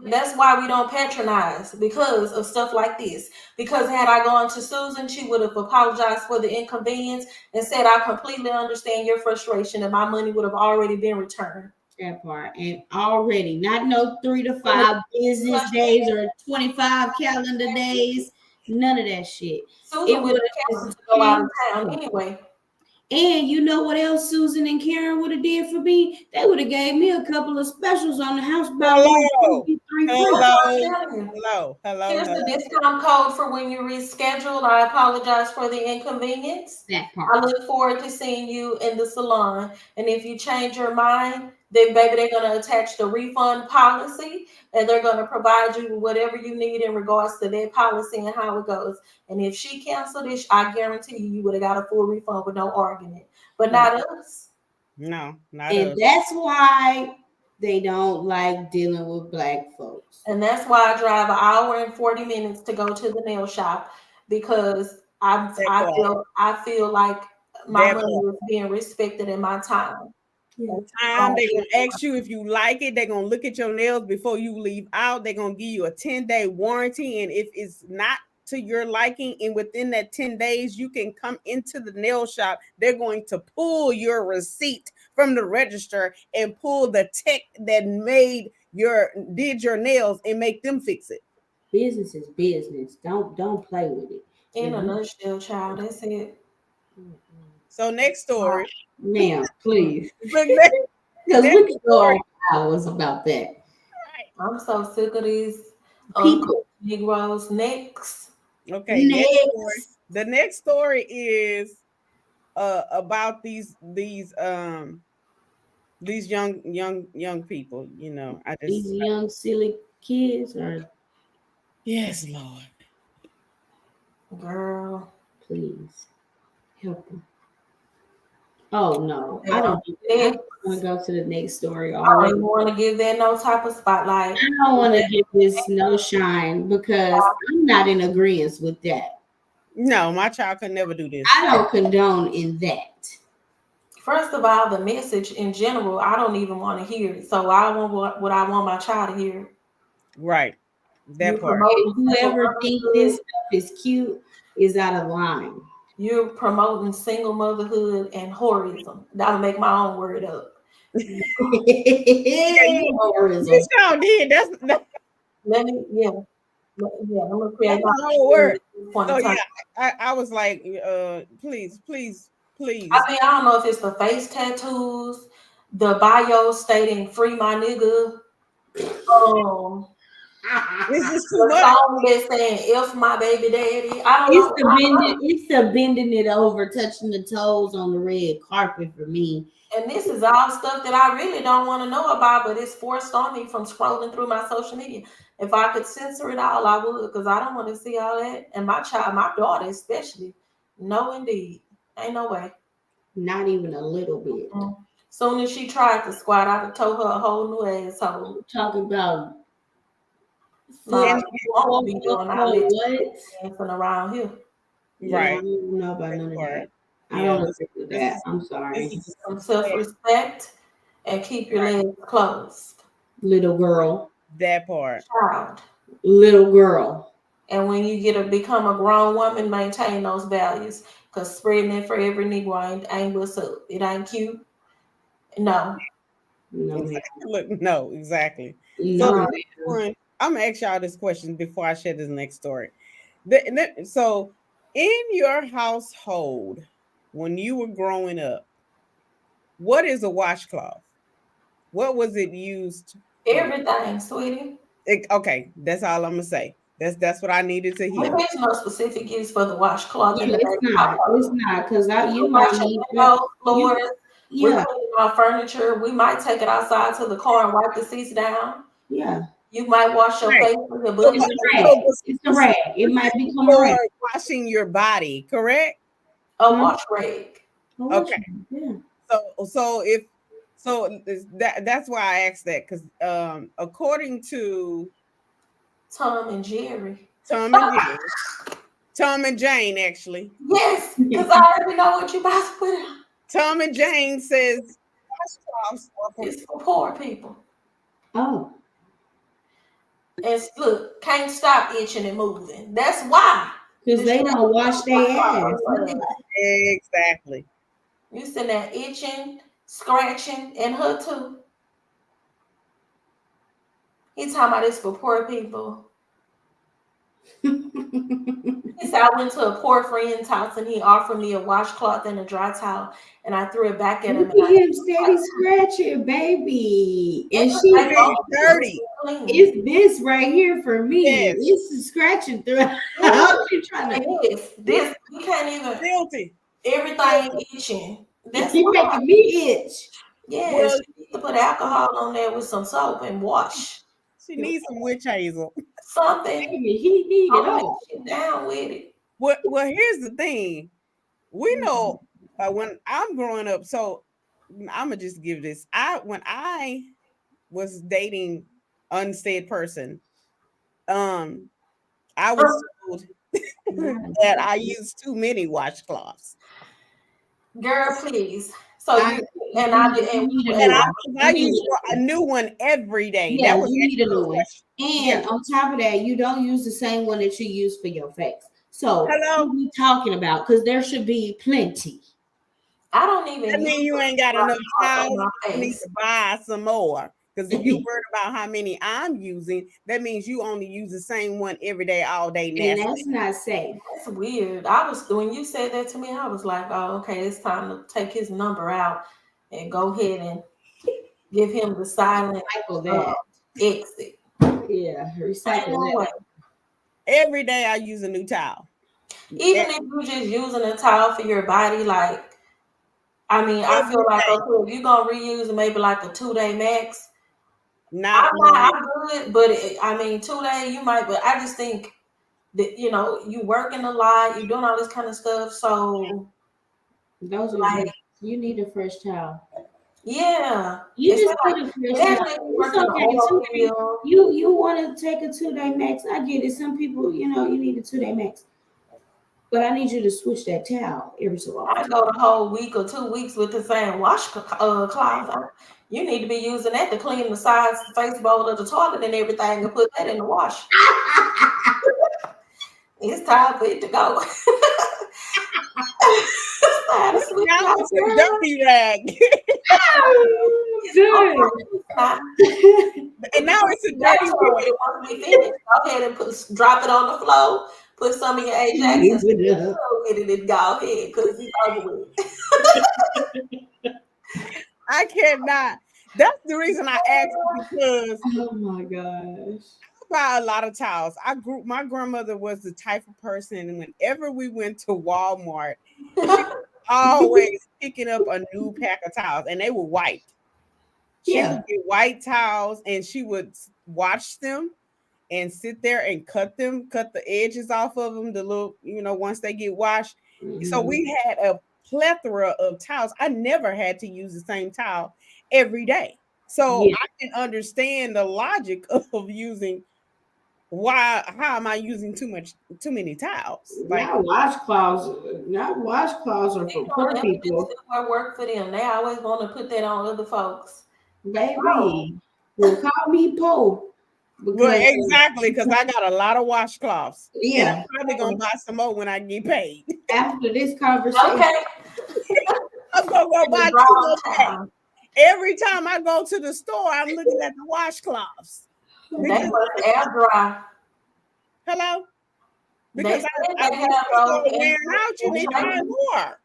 That's why we don't patronize, because of stuff like this. Because had I gone to Susan, she would have apologized for the inconvenience and said, "I completely understand your frustration, and my money would have already been returned." That part, and already not no 3 to 5 business days or 25 calendar days. None of that shit. Susan would have canceled to go out of town anyway. And you know what else Susan and Karen would have did for me? They would have gave me a couple of specials on the house. Hello. Here's the discount code for when you reschedule. I apologize for the inconvenience. That part. I look forward to seeing you in the salon. And if you change your mind, then baby, they're going to attach the refund policy, and they're going to provide you with whatever you need in regards to their policy and how it goes. And if she canceled it, I guarantee you would have got a full refund with no argument. But not us. No, not And us. that's why they don't like dealing with black folks. And that's why I drive an hour and 40 minutes to go to the nail shop, because I feel like my money is being respected in my time. Time they're gonna ask you if you like it. They're gonna look at your nails before you leave out. They're gonna give you a 10-day warranty, and if it's not to your liking, and within that 10 days you can come into the nail shop, they're going to pull your receipt from the register and pull the tech that did your nails and make them fix it. Business is business. Don't play with it. In a nutshell, child, that's it. So next story. Ma'am, please. Look, Because we could go on hours about that. I'm so sick of these People. Negroes. Next. Okay, the next story is about these young people. You know, These young silly kids are. Yes, Lord. Girl, please help them. Oh no, I don't want to go to the next story. I don't even want to give that no type of spotlight. I don't want to give this no shine because I'm not in agreement with that. No, my child could never do this. I don't condone in that. First of all, the message in general, I don't even want to hear it. So I want what I want my child to hear. Right. That part. Whoever thinks this stuff is cute is out of line. You're promoting single motherhood and whorism. That'll make my own word up. You sound did. That's let me, yeah. I'm gonna create my whole word. So yeah, I was like, please. I mean, I don't know if it's the face tattoos, the bio stating "free my nigga." This is too much. Song that's saying "if my baby daddy." I don't know. It's the bending it over, touching the toes on the red carpet for me. And this is all stuff that I really don't want to know about, but it's forced on me from scrolling through my social media. If I could censor it all, I would, because I don't want to see all that. And my child, my daughter especially, no indeed. Ain't no way. Not even a little bit. Soon as she tried to squat, I'd have told her a whole new asshole. Talking about what? Around here. Right. I don't know about none of that. I don't agree with that. I'm sorry. Some self-respect and keep your legs closed. Little girl. That part. Child. Little girl. And when you become a grown woman, maintain those values. Because spreading it for every Negro ain't what's up. It ain't cute. No. Look, no, exactly. No. So I'm gonna ask y'all this question before I share this next story. So in your household, when you were growing up, what is a washcloth? What was it used for? Everything, sweetie. Okay, that's all I'm gonna say. That's what I needed to hear. There's no specific use for the washcloth. Yeah, it's not because you might need floors. We clean our furniture. We might take it outside to the car and wipe the seats down. Yeah. You might wash your face with your butt. It's a rag. It might become a rag. Washing your body, correct? A wash rag. Okay. Yeah. That's why I asked that, because according to Tom and Jerry. Tom and Jane, actually. Yes, because I already know what you about to put in. Tom and Jane says it's for poor people. Oh. And look, can't stop itching and moving. That's why. Because they don't wash their ass. Exactly. You sitting there itching, scratching, and her too. He's talking about this for poor people. He said, I went to a poor friend's house and he offered me a washcloth and a dry towel, and I threw it back at him. Look at him steady scratching, baby. And she's dirty. It's this right here for me. Yes. It's scratching through. She's trying to. This you can't even. Guilty. Everything itching. That's making me itch. Yes, well, you need to put alcohol on there with some soap and wash. She needs some witch hazel. Something. He needs it all. Down with it. Well, here's the thing. We know when I'm growing up, so I'm gonna just give this. When I was dating unsaid person, I was told that I used too many washcloths. Girl, please. So I, you and I did, you need a And new one. I You need used a a new one every day. Yeah, That you was need a actually new a one. question. Yeah. And on top of that, you don't use the same one that you use for your face. So Hello. what are we talking about? Because there should be plenty. I don't even That use means you ain't got like enough on towels. my You need face. to buy some more. Because if you're worried about how many I'm using, that means you only use the same one every day, all day. And Nasty. that's not safe. That's weird. I was when you said that to me, I was like, oh, okay, it's time to take his number out and go ahead and give him the silent Recycle that. exit. Yeah, Ain't recycle no that. way. Every day I use a new towel. Even if you're just using a towel for your body, like I mean, I feel like okay, if you're gonna reuse maybe like a 2-day max. I'm good, but I mean 2 day you might, but I just think that you working a lot, you doing all this kind of stuff, so Those are like you need a fresh towel. yeah, You it's just like need a fresh especially towel. if you It's work in the oil okay. field. You want to take a 2-day max. I get it. Some people, you need a 2-day max. But I need you to switch that towel every so I often. go the whole week or 2 weeks with the same cloth. You need to be using that to clean the sides, the face bowl of the toilet and everything, and put that in the wash. It's time for it to go. Now it's a dirty rag. And now it's a dirty rag. It wants to be finished. Go ahead and drop it on the floor. Put some of your Ajax and get it and go ahead because it's over with. I cannot. That's the reason I asked, because oh my gosh, I buy a lot of towels. My grandmother was the type of person, and whenever we went to Walmart, she was always picking up a new pack of towels, and they were white. She would get white towels, and she would watch them and sit there and cut the edges off of them, the little, once they get washed. So we had a plethora of towels. I never had to use the same towel every day. So I can understand the logic of using how am I using too many towels? Like not washcloths are for poor people. Work for them. They always want to put that on other folks. Baby, well, call me poor. Well, exactly, because I got a lot of washcloths. Yeah. And I'm probably gonna buy some more when I get paid. After this conversation. Okay. I'm gonna go buy 2 more. Every time I go to the store, I'm looking at the washcloths. They must air dry. Hello? Because they I have those wearing out, you need to buy more.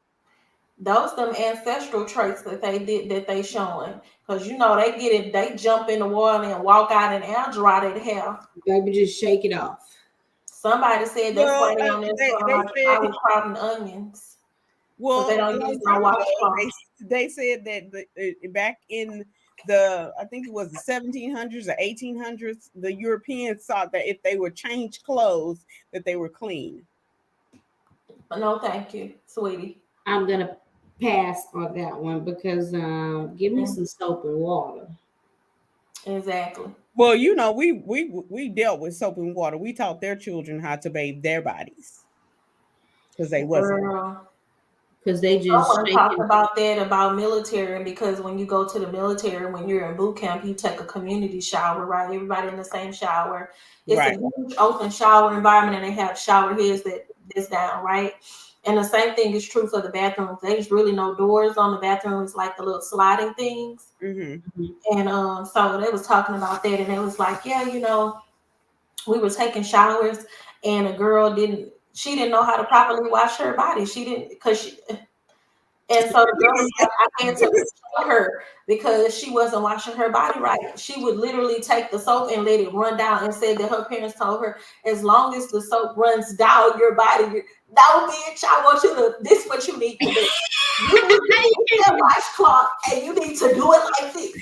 Those them ancestral traits that they showing. Because they jump in the water and walk out and air dry that hair. Baby, just shake it off. Somebody said that's why they on this I was sprouting onions. Well, they don't use no washcloth. They said that back in I think it was the 1700s or 1800s, the Europeans thought that if they would change clothes, that they were clean. No, thank you, sweetie. I'm gonna pass on that one because give me some soap and water. Exactly. Well, we dealt with soap and water. We taught their children how to bathe their bodies because they wasn't. Because they just talk about that about military, because when you go to the military, when you're in boot camp, you take a community shower, right? Everybody in the same shower. It's a huge open shower environment, and they have shower heads that's down, right? And the same thing is true for the bathrooms. There's really no doors on the bathrooms, like the little sliding things. Mm-hmm. And so they was talking about that, and it was like, yeah, we were taking showers, and a girl didn't know how to properly wash her body. She didn't, and so the girl was like, I had to show her because she wasn't washing her body right. She would literally take the soap and let it run down, and said that her parents told her, as long as the soap runs down your body, no, bitch, I want you to, this is what you need to do. You need to use that washcloth, and you need to do it like this.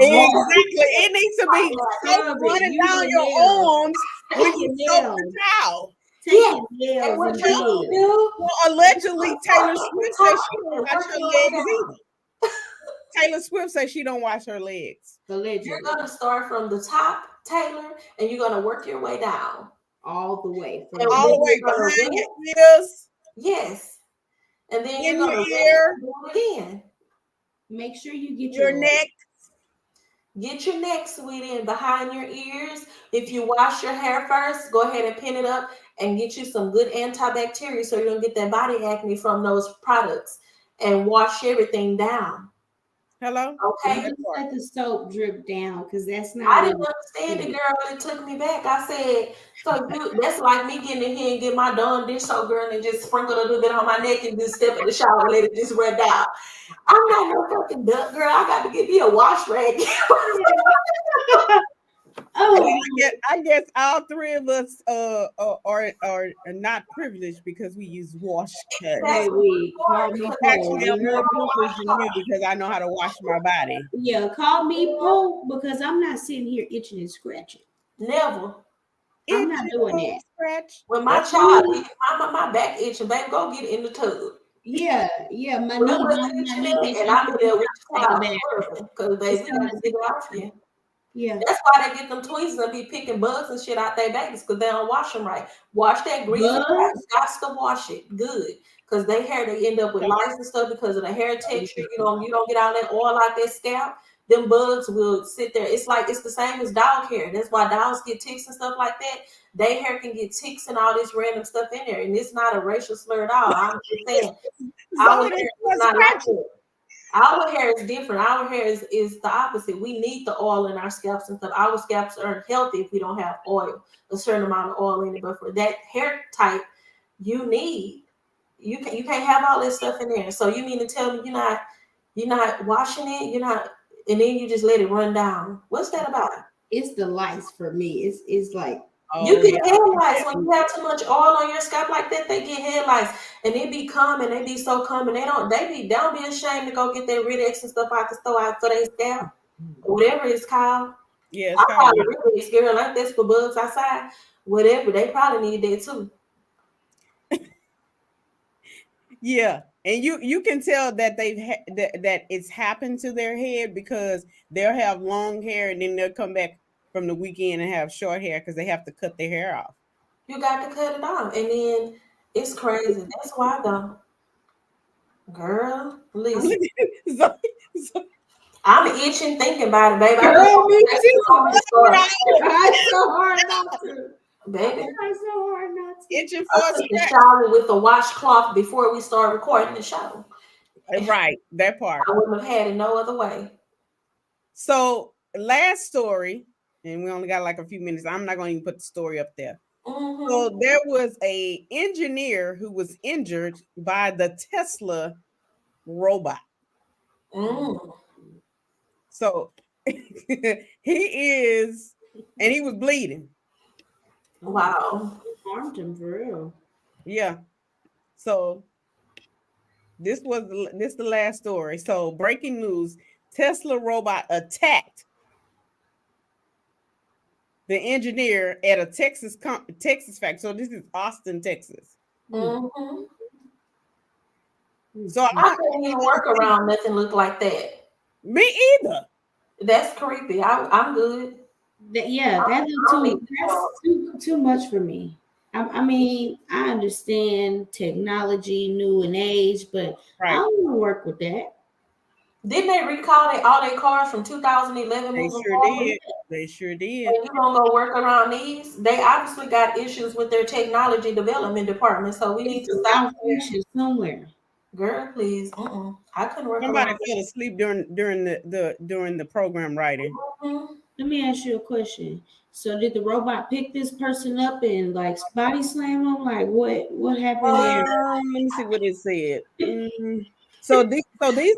Exactly. It needs to be soap running down your arms when you soap the towel. And what you do? Well, allegedly, Taylor Swift says she don't wash her legs either. Taylor Swift says she don't wash her legs. Allegedly. You're gonna start from the top, Taylor, and you're gonna work your way down. All the way. From And All then the way you're gonna behind rinse. your ears, Yes. And then in you're your gonna rinse ear, and do it again. Make sure you get your neck. Get your neck, sweetie, and behind your ears. If you wash your hair first, go ahead and pin it up and get you some good antibacterial so you don't get that body acne from those products. And wash everything down. Hello? Okay. Just let the soap drip down because that's not. I didn't understand it, girl. It took me back. I said, so that's like me getting in here and get my Dawn dish soap, girl, and just sprinkle a little bit on my neck and just step in the shower and let it just run down. I'm not no fucking duck, girl. I got to get me a wash rag. Oh, I guess all three of us are not privileged because we use wash. baby, call me Poe. Actually, I'm You more heard me? privileged than you because I know how to wash my body. Yeah, call me Poe because I'm not sitting here itching and scratching. Never. I'm not doing that. Scratch. When my That's child, my back itching, baby, go get in the tub. Yeah, my When knee, I'm my itching knee, and I'll be there with the take a child bath. because baby, we got to get it off here. Yeah. That's why they get them tweezers and be picking bugs and shit out their babies because they don't wash them right. Wash that grease. Got to wash it good because they hair they end up with lice and stuff because of the hair texture. You don't get all that oil out their scalp. Them bugs will sit there. It's like it's the same as dog hair. That's why dogs get ticks and stuff like that. Their hair can get ticks and all this random stuff in there, and it's not a racial slur at all. I'm just saying our hair is not like that. Our hair is different. Our hair is the opposite. We need the oil in our scalps and stuff. Our scalps aren't healthy if we don't have oil, a certain amount of oil in it. But for that hair type, you can't have all this stuff in there. So you mean to tell me you're not washing it, and then you just let it run down. What's that about? It's the lice for me. It's like you get head lice when you have too much oil on your scalp like that. They get head lice, and they be coming. They be so coming. They don't be ashamed to go get their Rid-X and stuff out the store out for their scalp or whatever it's called. Yeah, I call it Rid-X, girl. Like that's for bugs outside. Whatever they probably need that too. Yeah, and you can tell that that it's happened to their head because they'll have long hair and then they'll come back from the weekend and have short hair because they have to cut their hair off. You got to cut it off, and then it's crazy. That's why though, girl. Listen, I'm itching thinking about it, baby. Girl, me too. It's so hard not to. Baby, it's so hard not to. Itching I for took the shower with a washcloth before we started recording the show. Right, that part. I wouldn't have had it no other way. So last story, and we only got like a few minutes. I'm not going to even put the story up there. Mm-hmm. So there was a engineer who was injured by the Tesla robot. So he was bleeding. Wow. Harmed him for real. Yeah. So this the last story. So breaking news: Tesla robot attacked the engineer at a Texas factory. So this is Austin, Texas. Mm-hmm. So I couldn't even work around nothing look like that. Me either. That's creepy. I'm good. That's too much for me. I mean, I understand technology, new and age, but I don't want to work with that. Didn't they recall all their cars from 2011? They sure did. They sure did. And you gonna go work around these? They obviously got issues with their technology development department, so we need to stop somewhere. Girl, please. I couldn't work. Somebody fell asleep during the program writing. Let me ask you a question. So did the robot pick this person up and like body slam him? Like what happened there? Let me see what it said. So these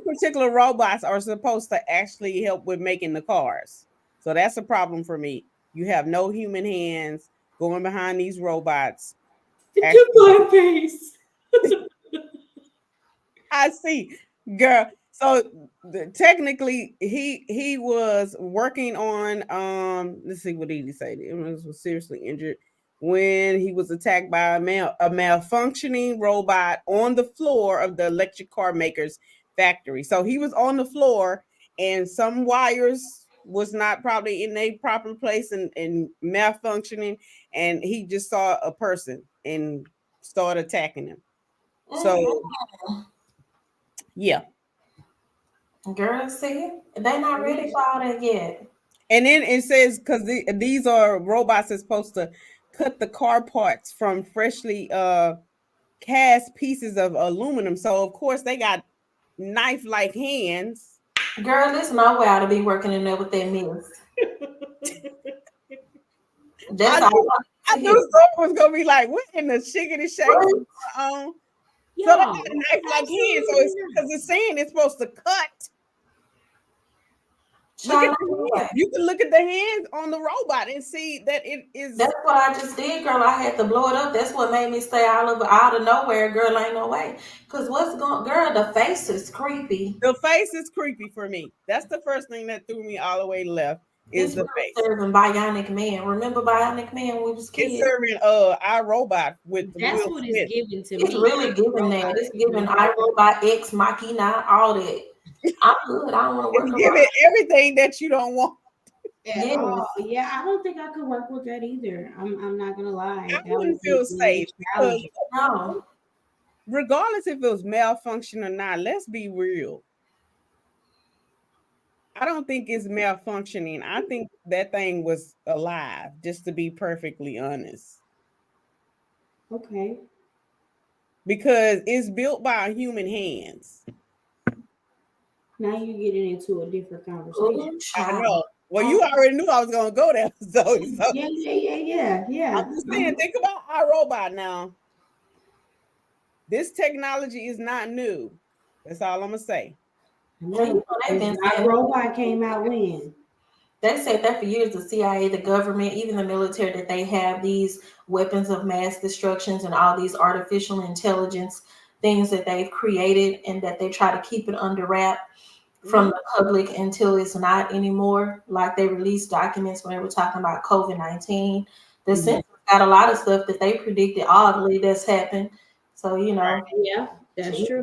particular robots are supposed to actually help with making the cars. So that's a problem for me. You have no human hands going behind these robots. My face. I see, girl. So technically, he was working on Let's see what did he say. He was seriously injured when he was attacked by a malfunctioning robot on the floor of the electric car maker's factory. So he was on the floor and some wires was not probably in a proper place and malfunctioning, and he just saw a person and started attacking him. So yeah. Girl, see, they not ready for all that yet. And then it says because these are robots that's supposed to cut the car parts from freshly cast pieces of aluminum. So of course they got knife-like hands. Girl, there's no way I to be working in there with that mess. That's all. I knew someone was gonna be like, "What in the shiggity shakes is going on?" So they got a knife-like hands. So it's because it's saying it's supposed to cut. Look at the hands. You can look at the hands on the robot and see that it is. That's what I just did, girl. I had to blow it up. That's what made me stay out of nowhere, girl. Ain't no way. Cause what's going, girl? The face is creepy. The face is creepy for me. That's the first thing that threw me all the way left. Is the face serving Bionic Man? Remember Bionic Man when we was kids? It's serving iRobot with the That's Will what Smith. it's giving to It's me. really giving that. It's giving iRobot, Ex Machina, all that. I'm good. I don't want to work. Give it everything that you don't want. Yeah, I don't think I could work with that either. I'm not gonna lie. I wouldn't feel safe because regardless if it was malfunction or not, let's be real. I don't think it's malfunctioning. I think that thing was alive, just to be perfectly honest. Okay. Because it's built by human hands. Now you're getting into a different conversation. I know. Well, you already knew I was going to go there. So Yeah. I'm just saying, think about iRobot now. This technology is not new. That's all I'm going to say. iRobot came out when? They said that for years, the CIA, the government, even the military, that they have these weapons of mass destructions and all these artificial intelligence things that they've created, and that they try to keep it under wrap from the public until it's not anymore. Like they released documents when they were talking about COVID-19. The Census got a lot of stuff that they predicted oddly that's happened. So, yeah, that's true.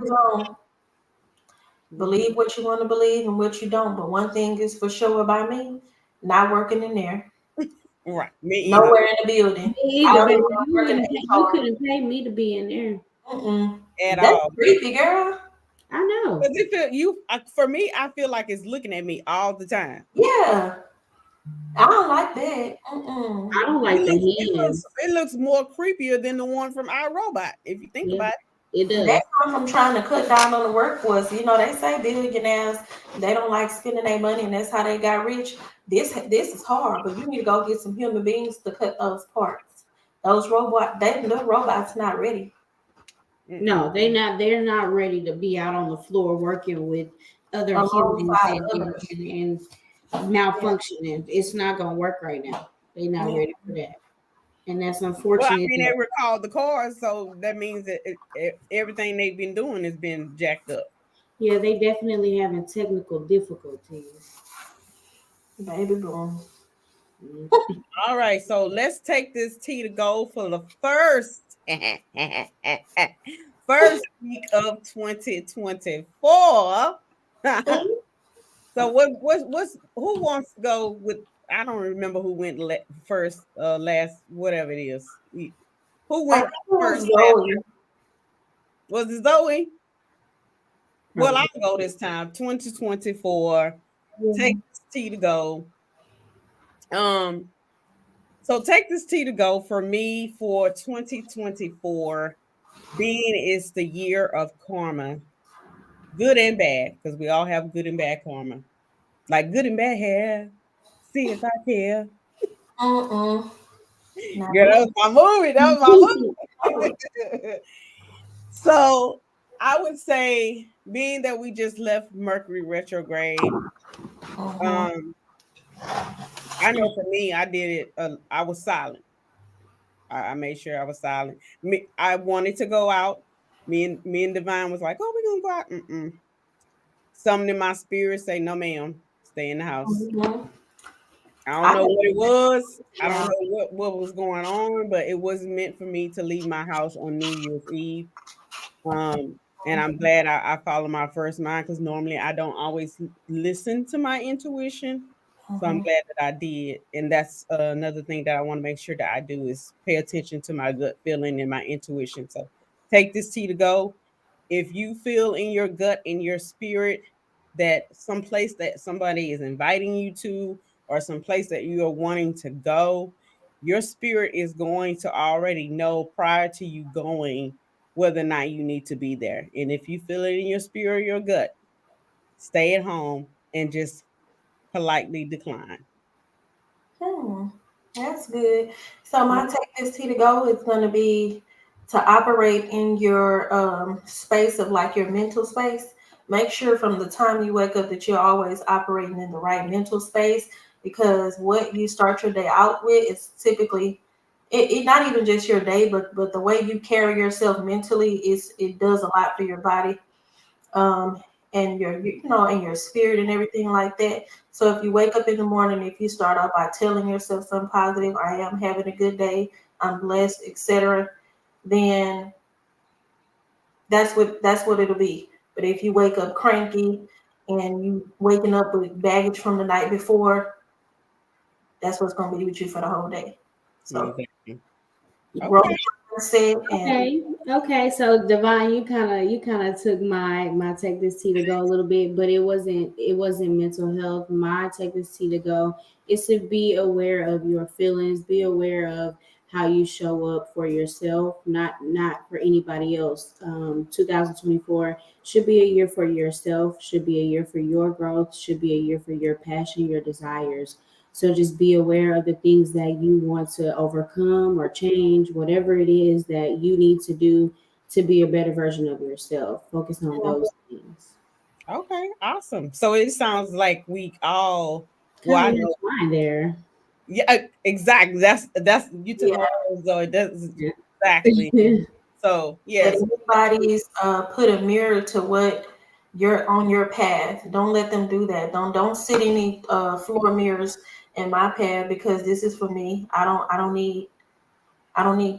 Believe what you want to believe and what you don't. But one thing is for sure about me, not working in there. Right. Me either. Nowhere in the building. Me either, baby. You couldn't pay me to be in there. At That's all. creepy, girl. I know. Because for me, I feel like it's looking at me all the time. Yeah. I don't like that. I don't like it looks more creepier than the one from iRobot, if you think about it. It does. That comes from trying to cut down on the workforce. They say billionaires, they don't like spending their money, and that's how they got rich. This is hard, but you need to go get some human beings to cut those parts. Those robots not ready. No, they're not ready to be out on the floor working with other humans and malfunctioning. It's not gonna work right now. They're not ready for that. And that's unfortunate. Well, I mean, they recalled the cars, so that means that everything they've been doing has been jacked up. Yeah, they definitely having technical difficulties. Baby boom. All right, so let's take this tea to go for the first week of 2024. So who wants to go with? I don't remember who went first, last, whatever it is. Who went first? Was it Zoey? Well, I'll go this time. 2024. Take this tea to go. So take this tea to go for me for 2024. Being it's the year of karma, good and bad, because we all have good and bad karma. Like good and bad hair. See if I care. Yeah, that was my movie. So I would say, being that we just left Mercury retrograde, I know for me, I did it. I was silent. I made sure I was silent. I wanted to go out. Me and Divine was like, "Oh, we're gonna go out." Something in my spirit say, "No, ma'am, stay in the house." I don't know what it was. I don't know what was going on, but it wasn't meant for me to leave my house on New Year's Eve. And I'm glad I follow my first mind, because normally I don't always listen to my intuition. So I'm Mhm. glad that I did. And that's another thing that I want to make sure that I do is pay attention to my gut feeling and my intuition. So take this tea to go. If you feel in your gut, in your spirit, that someplace that somebody is inviting you to, or someplace that you are wanting to go, your spirit is going to already know prior to you going whether or not you need to be there. And if you feel it in your spirit or your gut, stay at home and just politely decline. Hmm, that's good. So my take this tea to go is going to be to operate in your space of like your mental space. Make sure from the time you wake up that you're always operating in the right mental space, because what you start your day out with is typically it not even just your day, but the way you carry yourself mentally is it does a lot for your body, um, and your and your spirit and everything like that. So if you wake up in the morning, if you start out by telling yourself something positive, I am having a good day, I'm blessed, etc., then that's what it'll be. But if you wake up cranky and you waking up with baggage from the night before, that's what's going to be with you for the whole day. So Exactly. growth Okay. mindset and Okay. So Divine, you kind of took my take this tea to go a little bit, but it wasn't mental health. My take this tea to go is to be aware of your feelings, be aware of how you show up for yourself, not for anybody else. 2024 should be a year for yourself, should be a year for your growth, should be a year for your passion, your desires. So just be aware of the things that you want to overcome or change, whatever it is that you need to do to be a better version of yourself. Focus on those things. Okay. Awesome. So it sounds like we all, well, Kind I of know. intertwined there. Yeah, exactly. That's you took yeah. my words, though. It does Yeah. exactly. So Let yes. anybody's put a mirror to what you're on your path. Don't let them do that. Don't sit any floor mirrors in my path, because this is for me. I don't need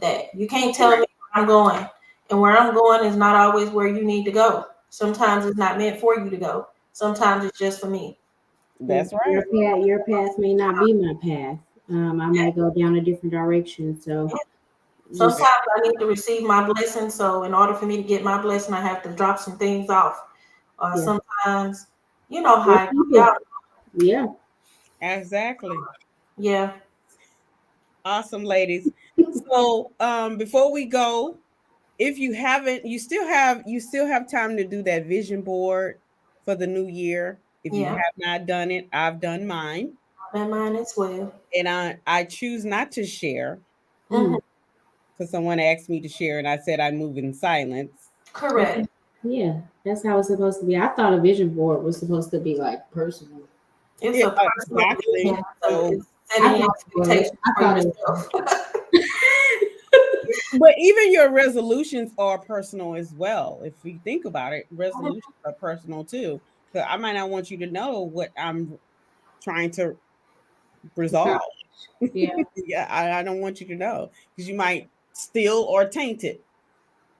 that. You can't tell me where I'm going. And where I'm going is not always where you need to go. Sometimes it's not meant for you to go. Sometimes it's just for me. That's Your right. path may not be my path. I might go down a different direction. So Sometimes just I need to receive my blessing. So in order for me to get my blessing, I have to drop some things off. yeah, Sometimes, you know your how y'all, people. Yeah. Exactly. yeah, Awesome, ladies. So before we go, if you haven't, you still have time to do that vision board for the new year. If you yeah, have not done it, I've done mine. and mine as well. And I choose not to share Hmm. Mm, because someone asked me to share, and I said I move in silence. okay. Correct. Yeah, that's how it's supposed to be. I thought a vision board was supposed to be like personal. It's Yeah, a personal vision. exactly. So So, it's I setting thought it was. expectations I for thought it was. yourself. but even your resolutions are personal as well. If you think about it, resolutions are personal too. Because I might not want you to know what I'm trying to resolve. Yeah. Yeah, I don't want you to know because you might steal or taint it.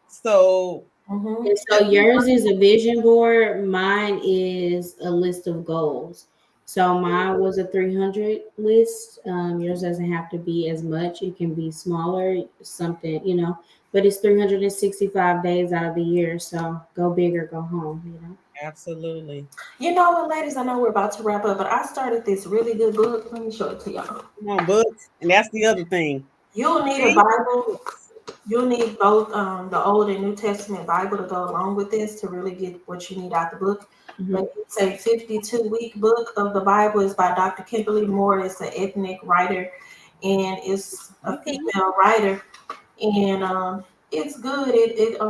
So, Hmm. And so yours is a vision board. Mine is a list of goals. So mine was a 300 list. Yours doesn't have to be as much. It can be smaller, something. But it's 365 days out of the year. So go big or go home. absolutely. You know what, ladies? I know we're about to wrap up, but I started this really good book. Let me show it to y'all. Come on, books. And that's the other thing. You'll need a Read Bible. books. You'll need both the Old and New Testament Bible to go along with this to really get what you need out the book. Mhm. But it's a 52-week book of the Bible. It's by Dr. Kimberly Moore. It's an ethnic writer, and it's a Okay. female writer. And it's good. It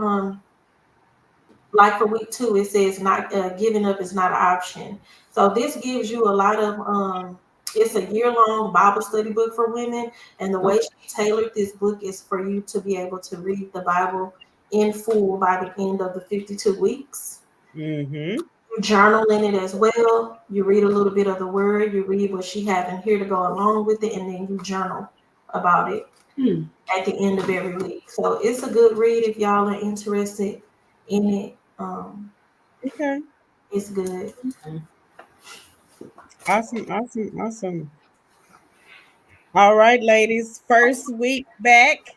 like for week 2, it says not giving up is not an option. So this gives you a lot of it's a year-long Bible study book for women, and the way Okay. she tailored this book is for you to be able to read the Bible in full by the end of the 52 weeks. Mm-hmm. You journal in it as well. You read a little bit of the word, you read what she has in here to go along with it, and then you journal about it Hmm. at the end of every week. So it's a good read if y'all are interested in it. Okay. It's good. Awesome. All right, ladies. First week back.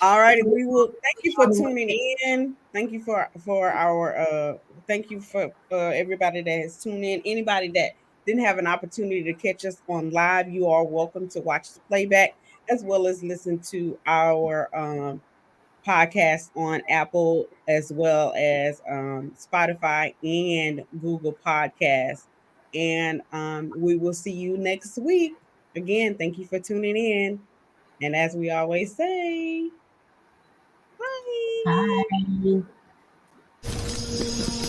All righty, we will thank you for tuning in. Thank you for our thank you for everybody that has tuned in. Anybody that didn't have an opportunity to catch us on live, you are welcome to watch the playback as well as listen to our podcast on Apple as well as Spotify and Google Podcasts. And we will see you next week. Again, thank you for tuning in. And as we always say, bye. Bye.